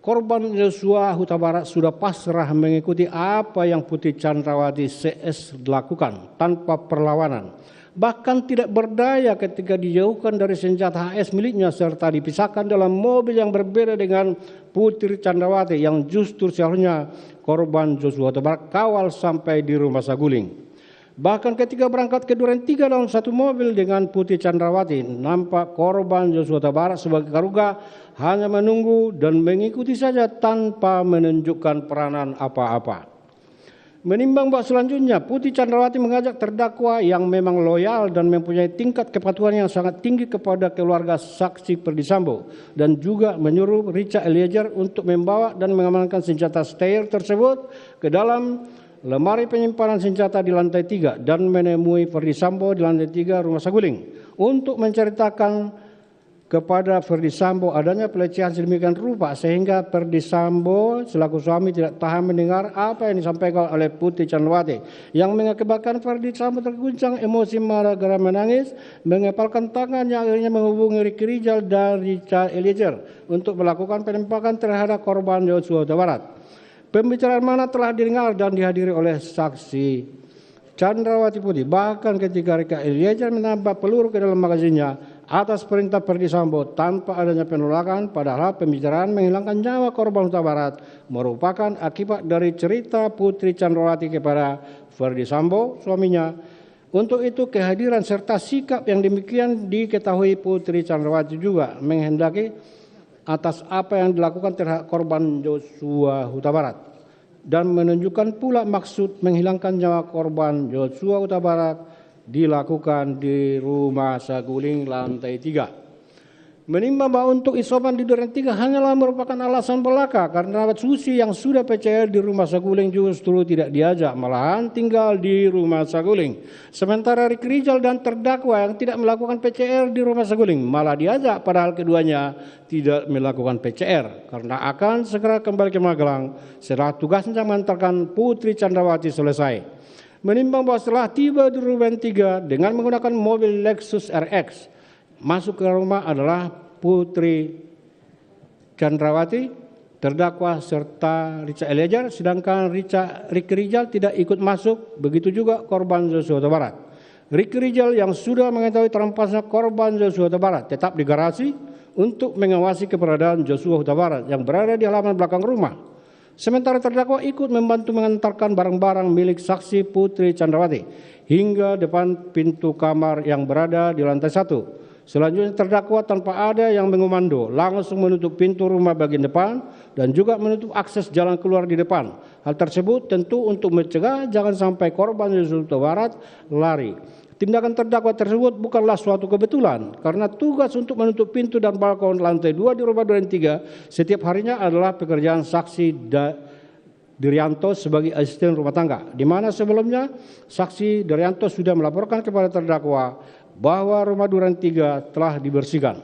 korban Joshua Huta Barat sudah pasrah mengikuti apa yang Putri Chandrawati CS lakukan tanpa perlawanan. Bahkan tidak berdaya ketika dijauhkan dari senjata HS miliknya serta dipisahkan dalam mobil yang berbeda dengan Putri Chandrawati yang justru seharusnya korban Joshua Huta Barat kawal sampai di Rumah Saguling. Bahkan ketika berangkat ke Duren 3 dalam satu mobil dengan Putri Chandrawati, nampak korban Joshua Huta Barat sebagai Karungga hanya menunggu dan mengikuti saja tanpa menunjukkan peranan apa-apa. Menimbang bahwa selanjutnya Putri Chandrawati mengajak terdakwa yang memang loyal dan mempunyai tingkat kepatuhan yang sangat tinggi kepada keluarga saksi Ferdy Sambo dan juga menyuruh Richard Eliezer untuk membawa dan mengamankan senjata Steyr tersebut ke dalam lemari penyimpanan senjata di lantai 3 dan menemui Ferdy Sambo di lantai 3 Rumah Saguling untuk menceritakan kepada Ferdy Sambo adanya pelecehan sedemikian rupa sehingga Ferdy Sambo selaku suami tidak tahan mendengar apa yang disampaikan oleh Putri Chandrawati yang mengakibatkan Ferdy Sambo terguncang emosi marah geram menangis, mengepalkan tangannya akhirnya menghubungi Ricky Rijal dan Richard Eliezer untuk melakukan penembakan terhadap korban Joshua Huta Barat. Pembicaraan mana telah didengar dan dihadiri oleh saksi Chandrawati Putri. Bahkan ketika Richard Eliezer menambah peluru ke dalam magazinnya atas perintah Ferdy Sambo tanpa adanya penolakan, padahal pembicaraan menghilangkan nyawa korban Huta Barat merupakan akibat dari cerita Putri Chandrawati kepada Ferdy Sambo, suaminya. Untuk itu kehadiran serta sikap yang demikian diketahui Putri Chandrawati juga menghendaki atas apa yang dilakukan terhadap korban Joshua Huta Barat dan menunjukkan pula maksud menghilangkan nyawa korban Joshua Huta Barat dilakukan di Rumah Saguling lantai 3. Menimbang bahwa untuk isoman di Duren 3 hanyalah merupakan alasan belaka karena Susi yang sudah PCR di Rumah Saguling justru tidak diajak, malahan tinggal di Rumah Saguling. Sementara Ricky Rijal dan terdakwa yang tidak melakukan PCR di Rumah Saguling malah diajak, padahal keduanya tidak melakukan PCR karena akan segera kembali ke Magelang setelah tugasnya mengantarkan Putri Chandrawati selesai. Menimbang bahwa setelah tiba di Duren 3 dengan menggunakan mobil Lexus RX, masuk ke rumah adalah Putri Chandrawati, terdakwa serta Richard Eliezer, sedangkan Ricky Rijal tidak ikut masuk, begitu juga korban Joshua Huta Barat. Ricky Rijal yang sudah mengetahui terampasnya korban Joshua Huta Barat tetap di garasi untuk mengawasi keberadaan Joshua Huta Barat yang berada di halaman belakang rumah. Sementara terdakwa ikut membantu mengantarkan barang-barang milik saksi Putri Chandrawati hingga depan pintu kamar yang berada di lantai 1. Selanjutnya terdakwa tanpa ada yang mengomando langsung menutup pintu rumah bagian depan dan juga menutup akses jalan keluar di depan. Hal tersebut tentu untuk mencegah jangan sampai korban Joshua Huta Barat lari. Tindakan terdakwa tersebut bukanlah suatu kebetulan karena tugas untuk menutup pintu dan balkon lantai 2 di Rumah Duren 3 setiap harinya adalah pekerjaan saksi Dirianto sebagai asisten rumah tangga, di mana sebelumnya saksi Dirianto sudah melaporkan kepada terdakwa bahwa Rumah Duren 3 telah dibersihkan.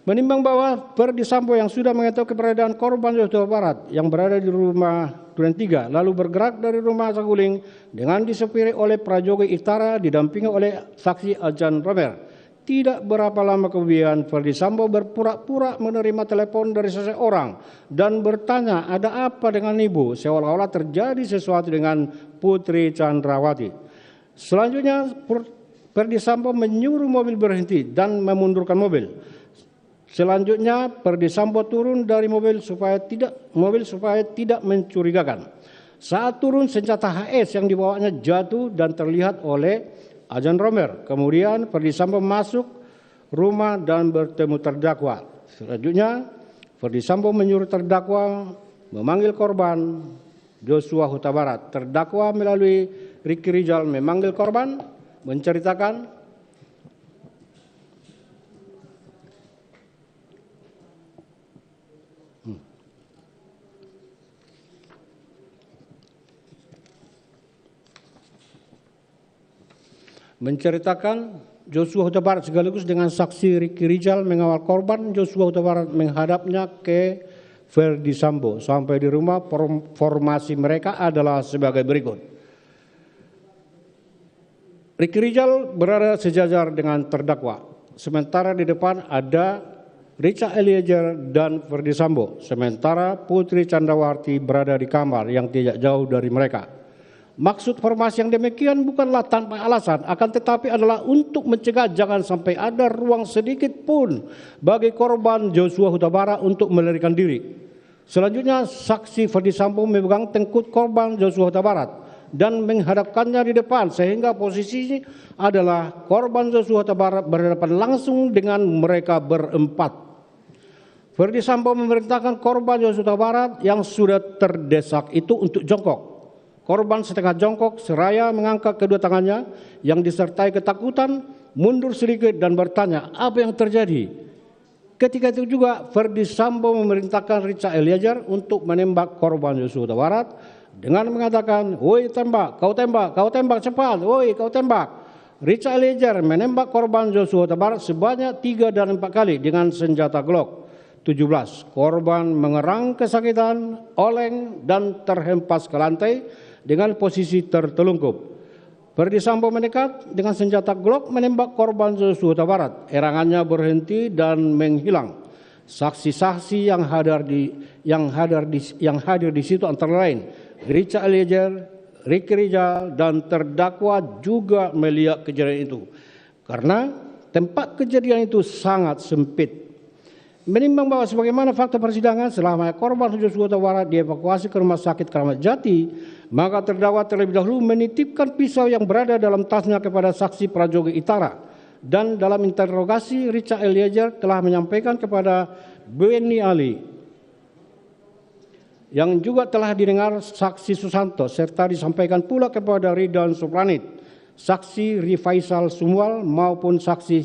Menimbang bahwa Ferdy Sambo yang sudah mengetahui keberadaan korban Joshua Huta Barat yang berada di Rumah Duren 3 lalu bergerak dari Rumah Saguling dengan disopiri oleh Prajogo Iftara didampingi oleh saksi Ajan Romer. Tidak berapa lama kemudian Ferdy Sambo berpura-pura menerima telepon dari seseorang dan bertanya ada apa dengan ibu, seolah-olah terjadi sesuatu dengan Putri Chandrawati. Selanjutnya Ferdy Sambo menyuruh mobil berhenti dan memundurkan mobil. Selanjutnya Ferdy Sambo turun dari mobil supaya tidak mencurigakan. Saat turun senjata HS yang dibawanya jatuh dan terlihat oleh Ajan Romer. Kemudian Ferdy Sambo masuk rumah dan bertemu terdakwa. Selanjutnya Ferdy Sambo menyuruh terdakwa memanggil korban Joshua Huta Barat. Terdakwa melalui Ricky Rijal memanggil korban, menceritakan menceritakan Joshua Huta Barat sekaligus dengan saksi Ricky Rizal mengawal korban Joshua Huta Barat menghadapnya ke Verdi Sambo. Sampai di rumah, formasi mereka adalah sebagai berikut. Ricky Rizal berada sejajar dengan terdakwa. Sementara di depan ada Richard Eliezer dan Verdi Sambo. Sementara Putri Candrawati berada di kamar yang tidak jauh dari mereka. Maksud formasi yang demikian bukanlah tanpa alasan, akan tetapi adalah untuk mencegah jangan sampai ada ruang sedikit pun bagi korban Joshua Huta Barat untuk melarikan diri. Selanjutnya, saksi Verdi Sambo memegang tengkuk korban Joshua Huta Barat dan menghadapkannya di depan sehingga posisinya adalah korban Joshua Huta Barat berhadapan langsung dengan mereka berempat. Verdi Sambo memerintahkan korban Joshua Huta Barat yang sudah terdesak itu untuk jongkok. Korban setengah jongkok seraya mengangkat kedua tangannya yang disertai ketakutan, mundur sedikit dan bertanya, apa yang terjadi? Ketika itu juga Verdi Sambo memerintahkan Richard Eliezer untuk menembak korban Joshua Huta Barat dengan mengatakan, woi tembak, kau tembak cepat, woi kau tembak. Richard Eliezer menembak korban Joshua Huta Barat sebanyak 3 dan 4 kali dengan senjata Glock 17. Korban mengerang kesakitan, oleng dan terhempas ke lantai dengan posisi tertelungkup. Verdi Sambo mendekat dengan senjata Glock menembak korban Joshua Huta Barat. Erangannya berhenti dan menghilang. Saksi-saksi yang hadir di situ antara lain Richard Eliezer, Ricky Rizal dan terdakwa juga melihat kejadian itu. Karena tempat kejadian itu sangat sempit. Menimbang bahwa sebagaimana fakta persidangan selama korban Joshua Huta Barat dievakuasi ke Rumah Sakit Kramat Jati, maka terdakwa terlebih dahulu menitipkan pisau yang berada dalam tasnya kepada saksi Prajogo Itara. Dan dalam interogasi, Richard Eliezer telah menyampaikan kepada Beni Ali yang juga telah didengar saksi Susanto serta disampaikan pula kepada Ridwan Supranit, saksi Rifaisal Sumwal maupun saksi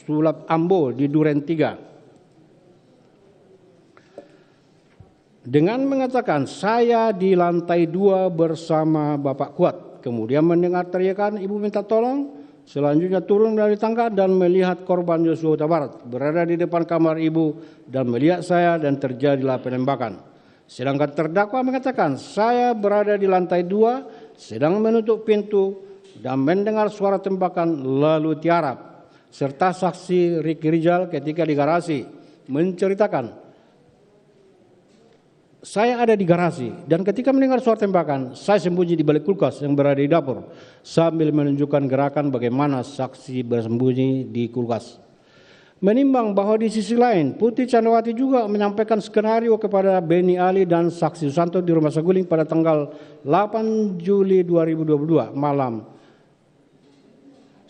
Sulap Ambo di Duren 3. Dengan mengatakan saya di lantai 2 bersama Bapak Kuat. Kemudian mendengar teriakan ibu minta tolong. Selanjutnya turun dari tangga dan melihat korban Joshua Huta Barat berada di depan kamar ibu dan melihat saya dan terjadilah penembakan. Sedangkan terdakwa mengatakan saya berada di lantai 2 sedang menutup pintu dan mendengar suara tembakan lalu tiarap. Serta saksi Ricky Rizal ketika di garasi menceritakan, saya ada di garasi dan ketika mendengar suara tembakan, saya sembunyi di balik kulkas yang berada di dapur sambil menunjukkan gerakan bagaimana saksi bersembunyi di kulkas. Menimbang bahwa di sisi lain, Putri Candrawati juga menyampaikan skenario kepada Beni Ali dan saksi Susanto di Rumah Saguling pada tanggal 8 Juli 2022 malam.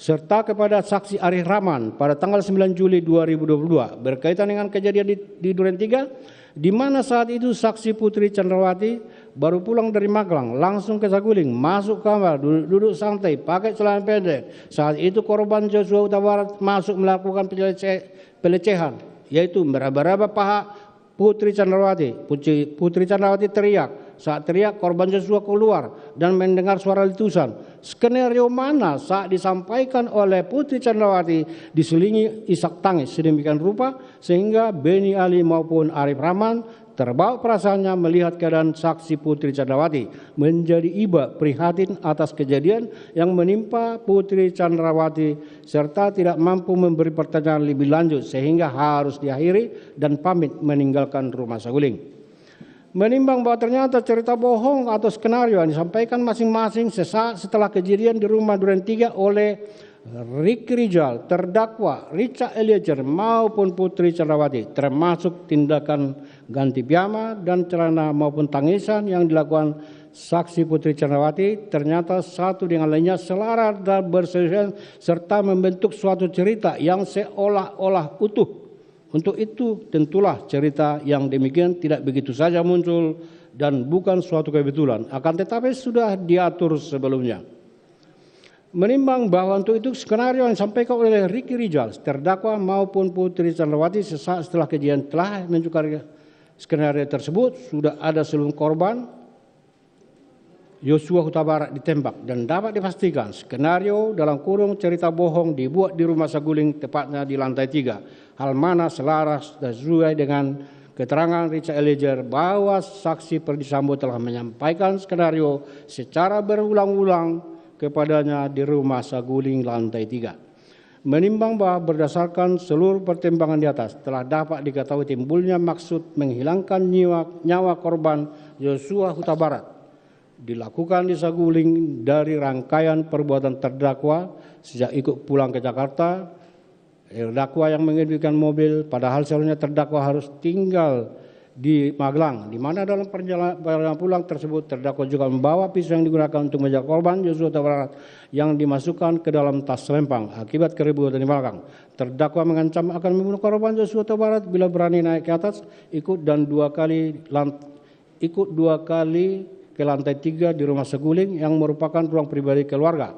Serta kepada saksi Arif Rahman pada tanggal 9 Juli 2022 berkaitan dengan kejadian di Duren 3, di mana saat itu saksi Putri Candrawati baru pulang dari Magelang langsung ke Saguling, masuk kamar, duduk santai, pakai celana pendek. Saat itu korban Joshua Huta Barat masuk melakukan pelecehan, yaitu meraba-raba paha Putri Candrawati. Putri Candrawati teriak. Saat teriak, korban Joshua keluar dan mendengar suara letusan. Skenario mana saat disampaikan oleh Putri Candrawati diselingi isak tangis sedemikian rupa sehingga Beni Ali maupun Arif Rahman terbawa perasaannya melihat keadaan saksi Putri Candrawati, menjadi iba prihatin atas kejadian yang menimpa Putri Candrawati serta tidak mampu memberi pertanyaan lebih lanjut sehingga harus diakhiri dan pamit meninggalkan Rumah Saguling. Menimbang bahwa ternyata cerita bohong atau skenario yang disampaikan masing-masing sesaat setelah kejadian di rumah Duren 3 oleh Ricky Rizal, terdakwa Richard Eliezer maupun Putri Candrawati, termasuk tindakan ganti piyama dan celana maupun tangisan yang dilakukan saksi Putri Candrawati, ternyata satu dengan lainnya selaras dan bersesuaian serta membentuk suatu cerita yang seolah-olah utuh. Untuk itu tentulah cerita yang demikian tidak begitu saja muncul dan bukan suatu kebetulan, akan tetapi sudah diatur sebelumnya. Menimbang bahwa untuk itu skenario yang disampaikan oleh Ricky Rizal, terdakwa maupun Putri Candrawati sesaat setelah kejadian telah menunjukkan skenario tersebut sudah ada seluruh korban Yosua Huta Barat ditembak dan dapat dipastikan skenario dalam kurung cerita bohong dibuat di rumah Saguling tepatnya di lantai 3. Hal mana selaras dan sesuai dengan keterangan Richard Eliezer bahwa saksi Ferdi Sambo telah menyampaikan skenario secara berulang-ulang kepadanya di rumah Saguling lantai 3. Menimbang bahwa berdasarkan seluruh pertimbangan di atas telah dapat diketahui timbulnya maksud menghilangkan nyawa korban Yosua Huta Barat dilakukan di Saguling dari rangkaian perbuatan terdakwa sejak ikut pulang ke Jakarta, terdakwa yang mengemudikan mobil, padahal seharusnya terdakwa harus tinggal di Magelang, di mana dalam perjalanan pulang tersebut terdakwa juga membawa pisau yang digunakan untuk menjaga korban Yosua Huta Barat yang dimasukkan ke dalam tas selempang akibat keributan di belakang. Terdakwa mengancam akan membunuh korban Yosua Huta Barat bila berani naik ke atas, ikut dua kali ke lantai 3 di rumah Saguling yang merupakan ruang pribadi keluarga.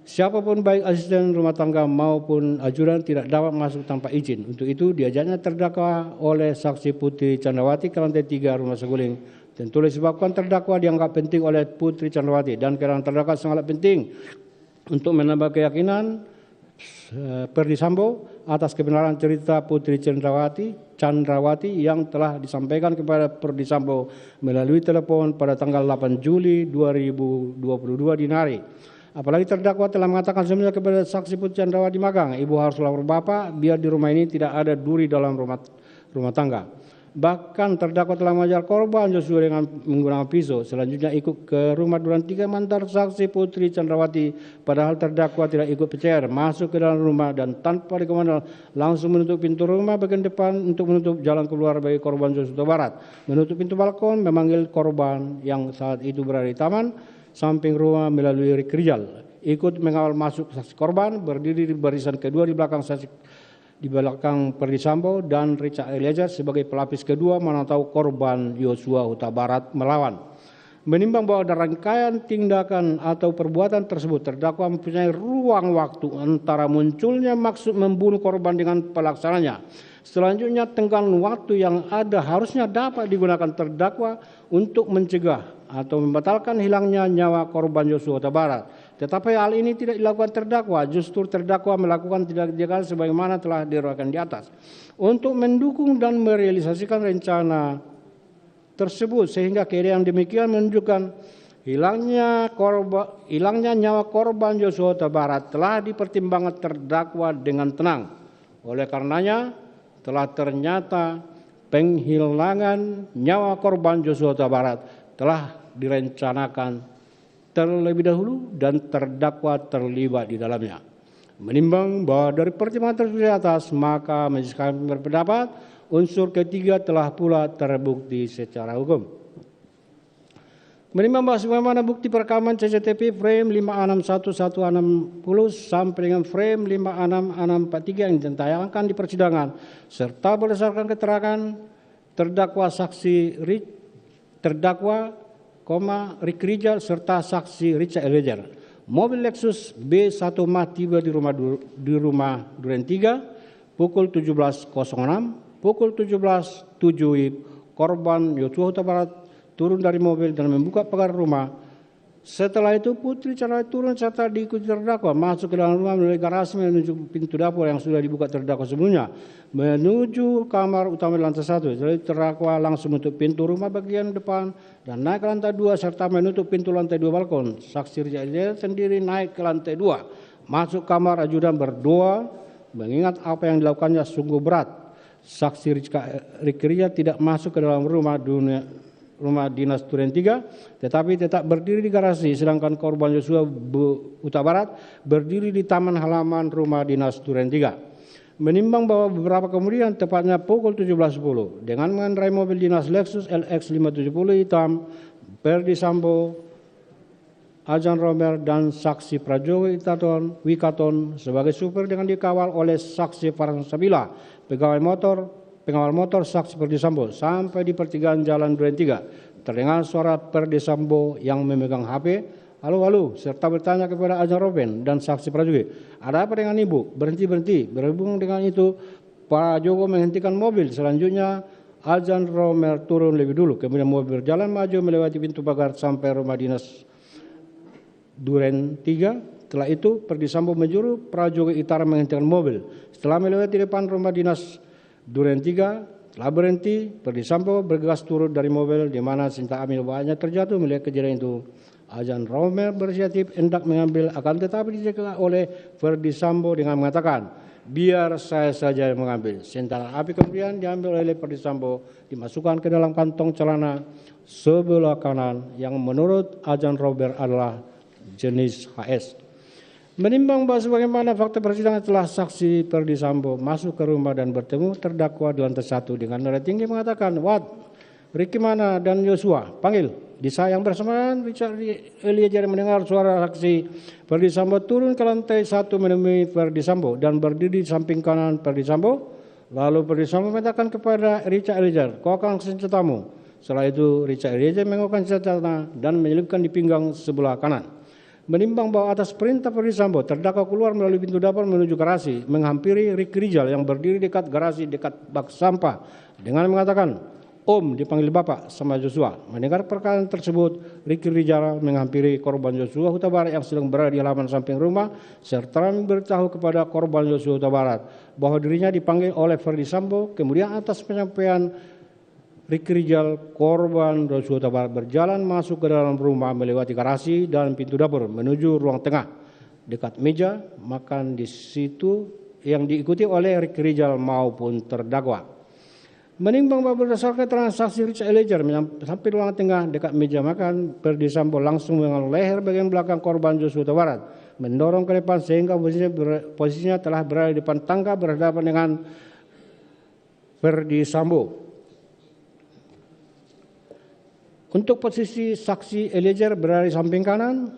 Siapapun baik asisten rumah tangga maupun ajudan tidak dapat masuk tanpa izin. Untuk itu diajaknya terdakwa oleh saksi Putri Chandrawati ke lantai 3 rumah Saguling. Tentu disebabkan terdakwa dianggap penting oleh Putri Chandrawati dan kerana terdakwa sangat penting untuk menambah keyakinan Ferdi Sambo atas kebenaran cerita Putri Chandrawati yang telah disampaikan kepada Ferdi Sambo melalui telepon pada tanggal 8 Juli 2022 dini hari. Apalagi terdakwa telah mengatakan sebelumnya kepada saksi Putri Chandrawati Magang, ibu harus lapor bapak biar di rumah ini tidak ada duri dalam rumah tangga. Bahkan terdakwa telah mengajar korban Yosua dengan menggunakan pisau. Selanjutnya ikut ke rumah duran 3 mantan saksi Putri Chandrawati, padahal terdakwa tidak ikut PCR, masuk ke dalam rumah dan tanpa dikomando langsung menutup pintu rumah bagian depan untuk menutup jalan keluar bagi korban Yosua Huta Barat. Menutup pintu balkon, memanggil korban yang saat itu berada di taman samping rumah melalui Rijal. Ikut mengawal masuk saksi korban, berdiri di barisan kedua di belakang Ferdi Sambo dan Richard Eliezer sebagai pelapis kedua menantau korban Yosua Huta Barat melawan. Menimbang bahwa dalam rangkaian tindakan atau perbuatan tersebut terdakwa mempunyai ruang waktu antara munculnya maksud membunuh korban dengan pelaksananya. Selanjutnya tenggang waktu yang ada harusnya dapat digunakan terdakwa untuk mencegah atau membatalkan hilangnya nyawa korban Yosua Huta Barat. Tetapi hal ini tidak dilakukan terdakwa, justru terdakwa melakukan tindakan sebagaimana telah dirangkum di atas untuk mendukung dan merealisasikan rencana tersebut, sehingga keadaan demikian menunjukkan hilangnya nyawa korban Yosua Huta Barat telah dipertimbangkan terdakwa dengan tenang. Oleh karenanya telah ternyata penghilangan nyawa korban Yosua Huta Barat telah direncanakan terlebih dahulu dan terdakwa terlibat di dalamnya. Menimbang bahwa dari pertimbangan tersebut di atas, maka majelis hakim berpendapat unsur ketiga telah pula terbukti secara hukum. Menimbang bahwa sebagaimana bukti perekaman CCTV frame 561160 sampai dengan frame 56643 yang ditayangkan di persidangan serta berdasarkan keterangan Rick Rijal serta saksi Richard Eliezer, mobil Lexus B1 mah tiba di rumah duren 3 pukul 17.06, pukul 17.07 korban Yosua Huta Barat turun dari mobil dan membuka pagar rumah. Setelah itu Putri Chandrawati turun serta diikuti terdakwa masuk ke dalam rumah melalui garasi menuju pintu dapur yang sudah dibuka terdakwa sebelumnya menuju kamar utama di lantai 1. Jadi terdakwa langsung menutup pintu rumah bagian depan dan naik ke lantai 2 serta menutup pintu lantai 2 balkon. Saksi Richard Eliezer sendiri naik ke lantai 2, masuk kamar ajudan berdoa mengingat apa yang dilakukannya sungguh berat. Saksi Rick Rijal tidak masuk ke dalam rumah dinas duren 3 tetapi tetap berdiri di garasi, sedangkan korban Yosua Huta Barat berdiri di taman halaman rumah dinas duren 3. Menimbang bahwa beberapa kemudian tepatnya pukul 17.10 dengan mengendarai mobil dinas Lexus LX 570 hitam, Ferdi Sambo, Ajan Romer dan saksi Prajogo Wikaton sebagai supir dengan dikawal oleh saksi Farhan Sabila, pengawal motor saksi Ferdi Sambo sampai di pertigaan jalan duren 3. Terdengar suara Ferdi Sambo yang memegang HP, halo, serta bertanya kepada Ajan Roben dan saksi Prajogo, ada apa dengan ibu? Berhenti. Berhubung dengan itu, Pak Jogo menghentikan mobil. Selanjutnya Azan Romer turun lebih dulu, kemudian mobil berjalan maju melewati pintu pagar sampai rumah dinas Duren 3. Setelah itu Ferdi Sambo menjuru prajurit Itara menghentikan mobil. Setelah melewati depan rumah dinas Duren 3, setelah berhenti, Ferdi Sambo bergegas turun dari mobil di mana senjata api bawahnya terjatuh. Melihat kejadian itu, Azan Romer berinisiatif hendak mengambil, akan tetapi dicegah oleh Ferdi Sambo dengan mengatakan, "Biar saya saja yang mengambil." Senjata api kemudian diambil oleh Ferdi Sambo, dimasukkan ke dalam kantong celana sebelah kanan yang menurut Azan Romer adalah jenis HS. Menimbang bahwa sebagaimana fakta persidangan telah saksi Ferdi Sambo masuk ke rumah dan bertemu terdakwa di lantai 1 dengan nada tinggi mengatakan, "Wat, Ricky mana dan Yosua? Panggil." Di saat yang bersamaan, Richard Eliezer mendengar suara saksi Ferdi Sambo turun ke lantai 1 menemui Ferdi Sambo dan berdiri di samping kanan Ferdi Sambo. Lalu Ferdi Sambo mengatakan kepada Richard Eliezer, "Kau akan senjatamu." Setelah itu Richard Eliezer mengeluarkan senjata dan menyelipkan di pinggang sebelah kanan. Menimbang bahwa atas perintah Ferdi Sambo, terdakwa keluar melalui pintu dapur menuju garasi, menghampiri Ricky Rizal yang berdiri dekat garasi dekat bak sampah dengan mengatakan, "Om, dipanggil Bapak sama Joshua." Mendengar perkataan tersebut, Ricky Rizal menghampiri korban Joshua Huta Barat yang sedang berada di halaman samping rumah serta memberitahu kepada korban Joshua Huta Barat bahwa dirinya dipanggil oleh Ferdi Sambo. Kemudian atas penyampaian Ricky Rizal, korban Joshua Huta Barat berjalan masuk ke dalam rumah melewati garasi dan pintu dapur menuju ruang tengah dekat meja makan di situ yang diikuti oleh Ricky Rizal maupun terdakwa. Menimbang bahwa berdasarkan transaksi Richard Eliezer sampai ruang tengah dekat meja makan, Ferdi Sambo langsung mengambil leher bagian belakang korban Joshua Huta Barat, mendorong ke depan sehingga posisinya telah berada di depan tangga berhadapan dengan Ferdi Sambo. Untuk posisi saksi Eliezer berada di samping kanan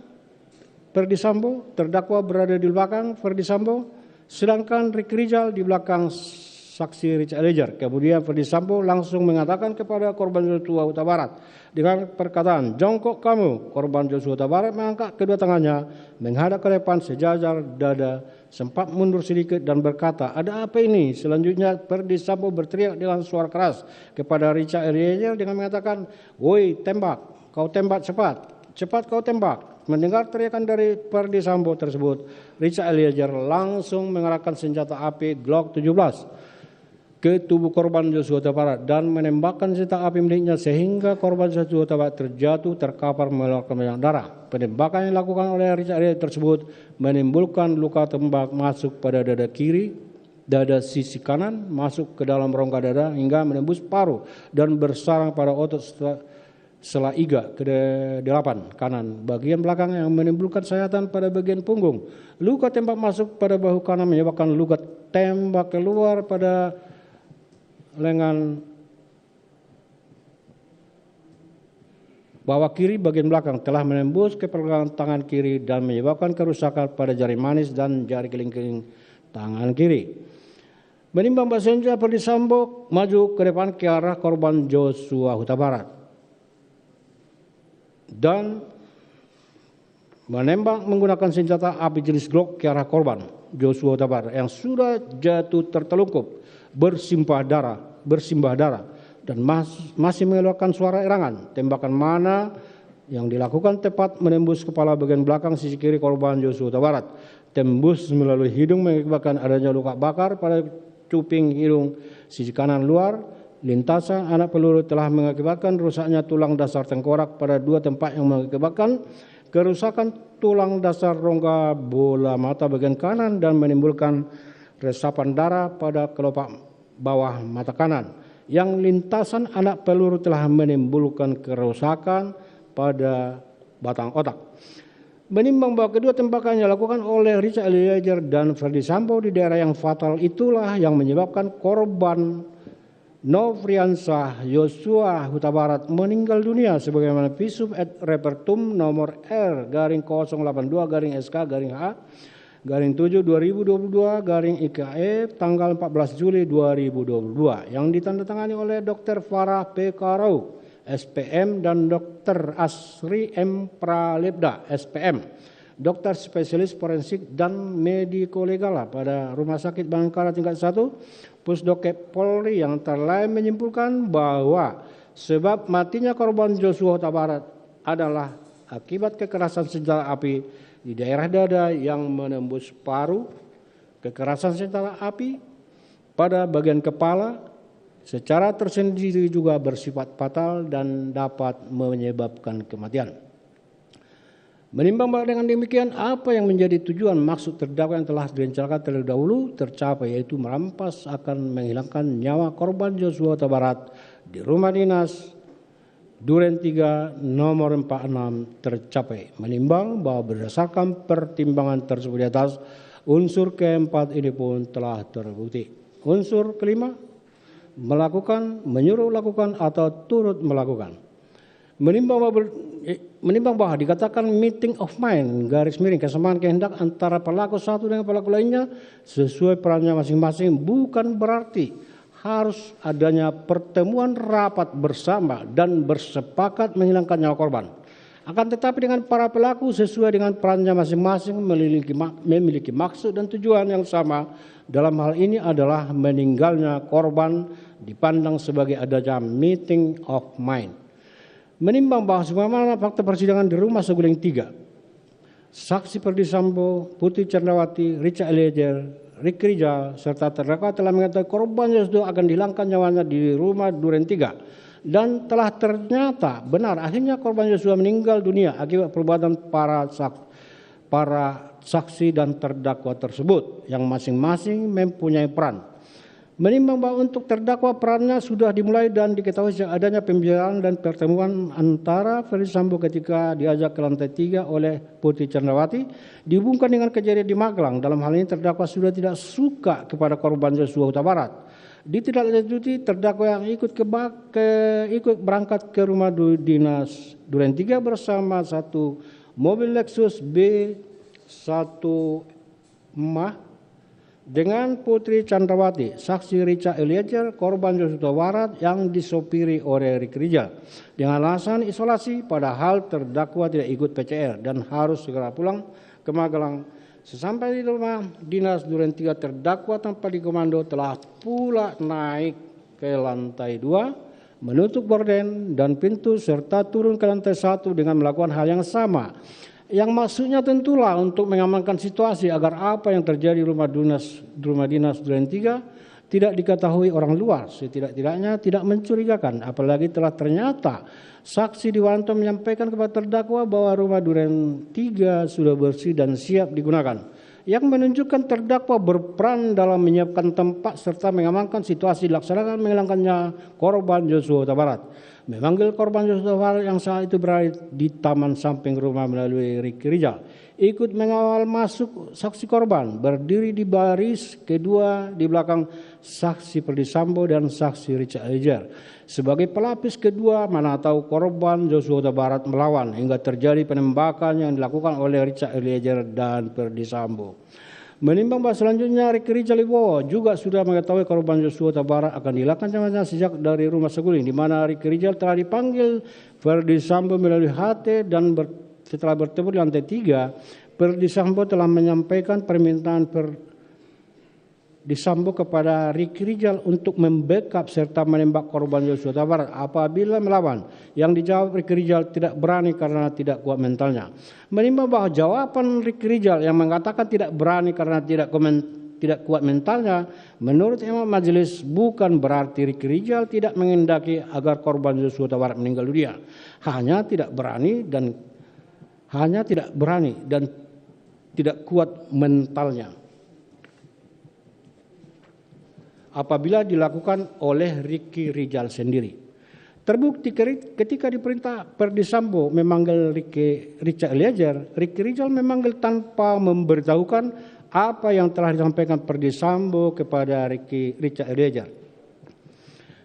Ferdi Sambo, terdakwa berada di belakang Ferdi Sambo, sedangkan Ricky Rizal di belakang saksi Richard Eliezer. Kemudian Ferdi Sambo langsung mengatakan kepada korban Joshua Huta Barat dengan perkataan, "Jongkok kamu." Korban Joshua Huta Barat mengangkat kedua tangannya menghadap ke depan sejajar dada, sempat mundur sedikit dan berkata, "Ada apa ini?" Selanjutnya Ferdi Sambo berteriak dengan suara keras kepada Richard Eliezer dengan mengatakan, "Woi, tembak, kau tembak cepat, cepat kau tembak." Mendengar teriakan dari Ferdi Sambo tersebut, Richard Eliezer langsung mengarahkan senjata api Glock 17 ke tubuh korban Joshua Huta Barat dan menembakkan senjata api miliknya sehingga korban Joshua Huta Barat terjatuh terkapar mengeluarkan banyak darah. Penembakan yang dilakukan oleh Richard Eliezer tersebut menimbulkan luka tembak masuk pada dada kiri, dada sisi kanan, masuk ke dalam rongga dada hingga menembus paru dan bersarang pada otot sela iga ke-8 kanan bagian belakang yang menimbulkan sayatan pada bagian punggung. Luka tembak masuk pada bahu kanan menyebabkan luka tembak keluar pada lengan bawah kiri bagian belakang telah menembus ke pergelangan tangan kiri dan menyebabkan kerusakan pada jari manis dan jari kelingking tangan kiri. Menimbang bahwa senjata Ferdi Sambo maju ke depan ke arah korban Joshua Huta Barat dan menembak menggunakan senjata api jenis Glock ke arah korban Joshua Huta Barat yang sudah jatuh tertelungkup bersimbah darah dan masih mengeluarkan suara erangan. Tembakan mana yang dilakukan tepat menembus kepala bagian belakang sisi kiri korban Joshua Huta Barat, tembus melalui hidung mengakibatkan adanya luka bakar pada cuping hidung sisi kanan luar. Lintasan anak peluru telah mengakibatkan rusaknya tulang dasar tengkorak pada 2 tempat yang mengakibatkan kerusakan tulang dasar rongga bola mata bagian kanan dan menimbulkan resapan darah pada kelopak bawah mata kanan. Yang lintasan anak peluru telah menimbulkan kerusakan pada batang otak. Menimbang bahwa kedua tembakan yang dilakukan oleh Richard Eliezer dan Ferdi Sambo di daerah yang fatal itulah yang menyebabkan korban Nofriansah Joshua Huta Barat meninggal dunia sebagaimana visum et repertum nomor R/82-SK/H/7/2022 tanggal 14 Juli 2022 yang ditandatangani oleh Dr. Farah P. Karau SPM dan Dr. Asri M. Pralebda SPM, dokter spesialis forensik dan mediko legal pada Rumah Sakit Bayangkara tingkat 1 Pusdokep Polri yang telah menyimpulkan bahwa sebab matinya korban Joshua Huta Barat adalah akibat kekerasan senjata api di daerah dada yang menembus paru, kekerasan senjata api pada bagian kepala secara tersendiri juga bersifat fatal dan dapat menyebabkan kematian. Menimbang bahwa dengan demikian apa yang menjadi tujuan maksud terdakwa yang telah direncanakan terlebih dahulu tercapai, yaitu merampas akan menghilangkan nyawa korban Joshua Huta Barat di rumah dinas Duren 3 nomor 46 tercapai. Menimbang bahwa berdasarkan pertimbangan tersebut di atas, unsur keempat ini pun telah terbukti. Unsur kelima, melakukan, menyuruh lakukan atau turut melakukan. Menimbang bahwa dikatakan meeting of mind garis miring kesamaan kehendak antara pelaku satu dengan pelaku lainnya sesuai perannya masing-masing bukan berarti harus adanya pertemuan rapat bersama dan bersepakat menghilangkan nyawa korban. Akan tetapi dengan para pelaku sesuai dengan perannya masing-masing memiliki maksud dan tujuan yang sama. Dalam hal ini adalah meninggalnya korban dipandang sebagai adanya meeting of mind. Menimbang bahwa sebagaimana fakta persidangan di rumah Saguling 3, saksi Ferdy Sambo, Putri Chandrawati, Richard Eliezer, Ricky Rijal, serta terdakwa telah mengetahui korban Joshua akan dihilangkan nyawanya di rumah Duren 3 dan telah ternyata benar akhirnya korban Joshua meninggal dunia akibat perbuatan para saksi dan terdakwa tersebut yang masing-masing mempunyai peran. Menimbang bahwa untuk terdakwa perannya sudah dimulai dan diketahui sejak adanya pembicaraan dan pertemuan antara Ferdy Sambo ketika diajak ke lantai 3 oleh Putri Chandrawati dihubungkan dengan kejadian di Magelang. Dalam hal ini terdakwa sudah tidak suka kepada korban Joshua Huta Barat. Ditindaklanjuti terdakwa yang ikut berangkat ke rumah dinas Duren 3 bersama satu mobil Lexus B1 Mah dengan Putri Chandrawati, saksi Richard Eliezer, korban Joshua Huta Barat yang disopiri oleh Ricky Rijal dengan alasan isolasi, padahal terdakwa tidak ikut PCR dan harus segera pulang ke Magelang. Sesampai di rumah dinas Duren 3, terdakwa tanpa dikomando telah pula naik ke lantai 2, menutup gorden dan pintu serta turun ke lantai 1 dengan melakukan hal yang sama. Yang maksudnya tentulah untuk mengamankan situasi agar apa yang terjadi di rumah dinas Duren 3 tidak diketahui orang luar, setidak-tidaknya tidak mencurigakan. Apalagi telah ternyata saksi Diwanto menyampaikan kepada terdakwa bahwa rumah Duren 3 sudah bersih dan siap digunakan, yang menunjukkan terdakwa berperan dalam menyiapkan tempat serta mengamankan situasi dilaksanakan menghilangkannya korban Joshua Huta Barat. Memanggil korban Joshua Huta Barat yang saat itu berada di taman samping rumah melalui Ricky Rijal. Ikut mengawal masuk saksi korban, berdiri di baris kedua di belakang saksi Ferdy Sambo dan saksi Richard Eliezer. Sebagai pelapis kedua, mana tahu korban Joshua Huta Barat melawan hingga terjadi penembakan yang dilakukan oleh Richard Eliezer dan Ferdy Sambo. Menimbang bahwa selanjutnya Ricky Rijal juga sudah mengetahui korban Joshua Huta Barat akan dihilangkan nyawanya sejak dari rumah Saguling, di mana Ricky Rijal telah dipanggil Ferdy Sambo melalui HT dan setelah bertemu di lantai 3, Ferdy Sambo telah menyampaikan permintaan Ferdy Sambo kepada Ricky Rijal untuk membackup serta menembak korban Joshua Huta Barat apabila melawan. Yang dijawab Ricky Rijal tidak berani karena tidak kuat mentalnya. Menimbang bahwa jawaban Ricky Rijal yang mengatakan tidak berani karena tidak kuat mentalnya, menurut Imam Majelis bukan berarti Ricky Rijal tidak mengendaki agar korban Joshua Huta Barat meninggal dunia. Hanya tidak berani dan tidak kuat mentalnya apabila dilakukan oleh Ricky Rijal sendiri. Terbukti ketika diperintah Ferdy Sambo memanggil Richard Eliezer, Ricky Rijal memanggil tanpa memberitahukan apa yang telah disampaikan Ferdy Sambo kepada Richard Eliezer.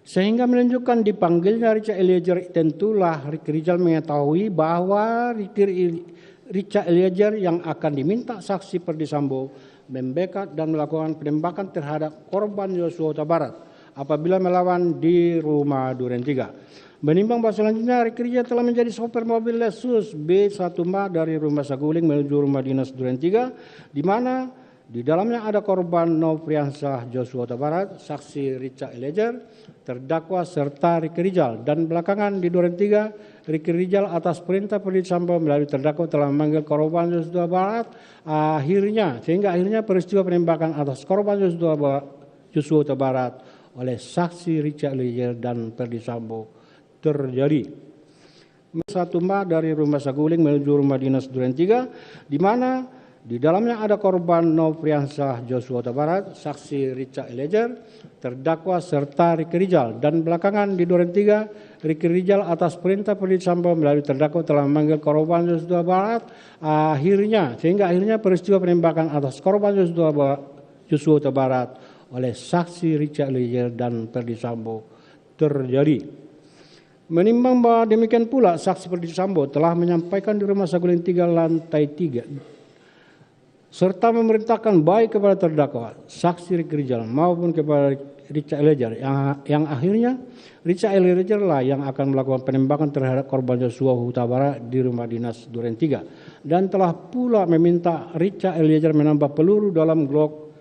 Sehingga menunjukkan dipanggilnya Richard Eliezer, tentulah Ricky Rijal mengetahui bahwa Richard Eliezer yang akan diminta saksi Ferdy Sambo membackup dan melakukan penembakan terhadap korban Joshua Huta Barat apabila melawan di rumah Duren 3. Menimbang bahwa selanjutnya Ricky Rijal telah menjadi sopir mobil Lexus B1 Mah dari rumah Saguling menuju rumah dinas Duren 3, di mana Di dalamnya ada korban Nofriansah Joshua Huta Barat, saksi Richard Eliezer, terdakwa serta Ricky Rizal, dan belakangan di Duren 3 Ricky Rizal atas perintah Ferdi Sambo melalui terdakwa telah memanggil korban Joshua Huta Barat. Sehingga akhirnya peristiwa penembakan atas korban Joshua Huta Barat oleh saksi Richard Eliezer dan Ferdi Sambo terjadi. Satu dari rumah Saguling menuju rumah dinas Duren 3, di mana di dalamnya ada korban Nofriansah Joshua Huta Barat, saksi Richard Eliezer, terdakwa serta Ricky Rizal, dan belakangan di Duren 3 Ricky Rizal atas perintah Ferdi Sambo melalui terdakwa telah memanggil korban Joshua Huta Barat. Sehingga akhirnya peristiwa penembakan atas korban Joshua Huta Barat oleh saksi Richard Eliezer dan Ferdi Sambo terjadi. Menimbang bahwa demikian pula saksi Ferdi Sambo telah menyampaikan di rumah Saguling 3 lantai 3 serta memerintahkan baik kepada terdakwa saksi Ricky Rizal maupun kepada Richard Eliezer yang akhirnya Richard Eliezer lah yang akan melakukan penembakan terhadap korban Joshua Huta Barat di rumah dinas Duren 3, dan telah pula meminta Richard Eliezer menambah peluru dalam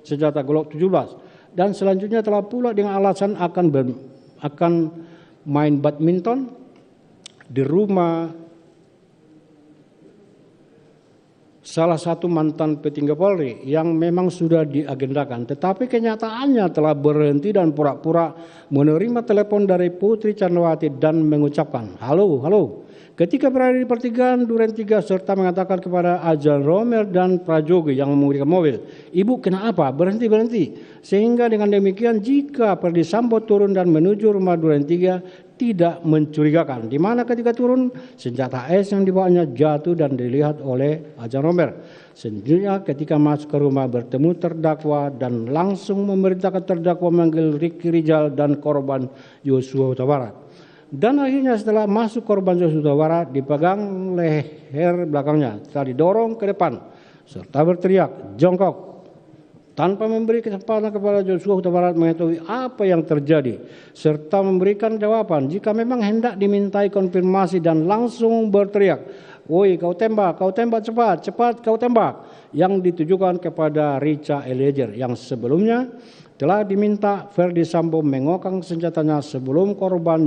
senjata Glock 17, dan selanjutnya telah pula dengan alasan akan main badminton di rumah salah satu mantan petinggi Polri yang memang sudah diagendakan, tetapi kenyataannya telah berhenti dan pura-pura menerima telepon dari Putri Candrawati dan mengucapkan halo ketika berada di pertigaan Duren 3 serta mengatakan kepada Azal Romer dan Prajogi yang mengemudikan mobil, "Ibu kenapa? Berhenti." Sehingga dengan demikian jika Ferdi Sambo turun dan menuju rumah Duren 3 tidak mencurigakan, di mana ketika turun senjata AS yang dibawanya jatuh dan dilihat oleh Azal Romer. Selanjutnya ketika masuk ke rumah bertemu terdakwa dan langsung memerintahkan terdakwa memanggil Ricky Rizal dan korban Joshua Huta Barat. Dan akhirnya setelah masuk korban Joshua Huta Barat dipegang leher belakangnya, setelah didorong ke depan serta berteriak jongkok tanpa memberi kesempatan kepada Joshua Huta Barat mengetahui apa yang terjadi serta memberikan jawaban. Jika memang hendak dimintai konfirmasi dan langsung berteriak, "Woi, kau tembak cepat kau tembak," yang ditujukan kepada Richard Eliezer yang sebelumnya telah diminta Ferdi Sambo mengokang senjatanya sebelum korban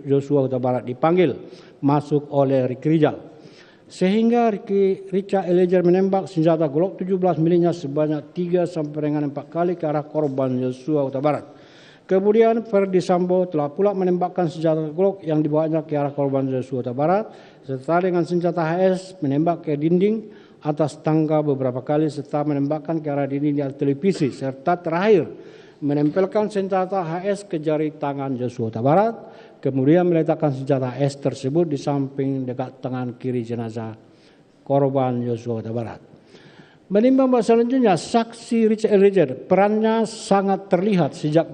Joshua Huta Barat dipanggil masuk oleh Ricky Rizal. Sehingga Richard Eliezer menembak senjata Glock 17 miliknya sebanyak 3-4 kali ke arah korban Joshua Huta Barat. Kemudian Ferdi Sambo telah pula menembakkan senjata Glock yang dibawanya ke arah korban Joshua Huta Barat serta dengan senjata HS menembak ke dinding atas tangga beberapa kali serta menembakkan ke arah dinding di atas televisi serta terakhir menempelkan senjata HS ke jari tangan Joshua Huta Barat. Kemudian meletakkan senjata S tersebut di samping dekat tangan kiri jenazah korban Joshua Huta Barat. Menimbang bahwa selanjutnya saksi Richard Eliezer perannya sangat terlihat sejak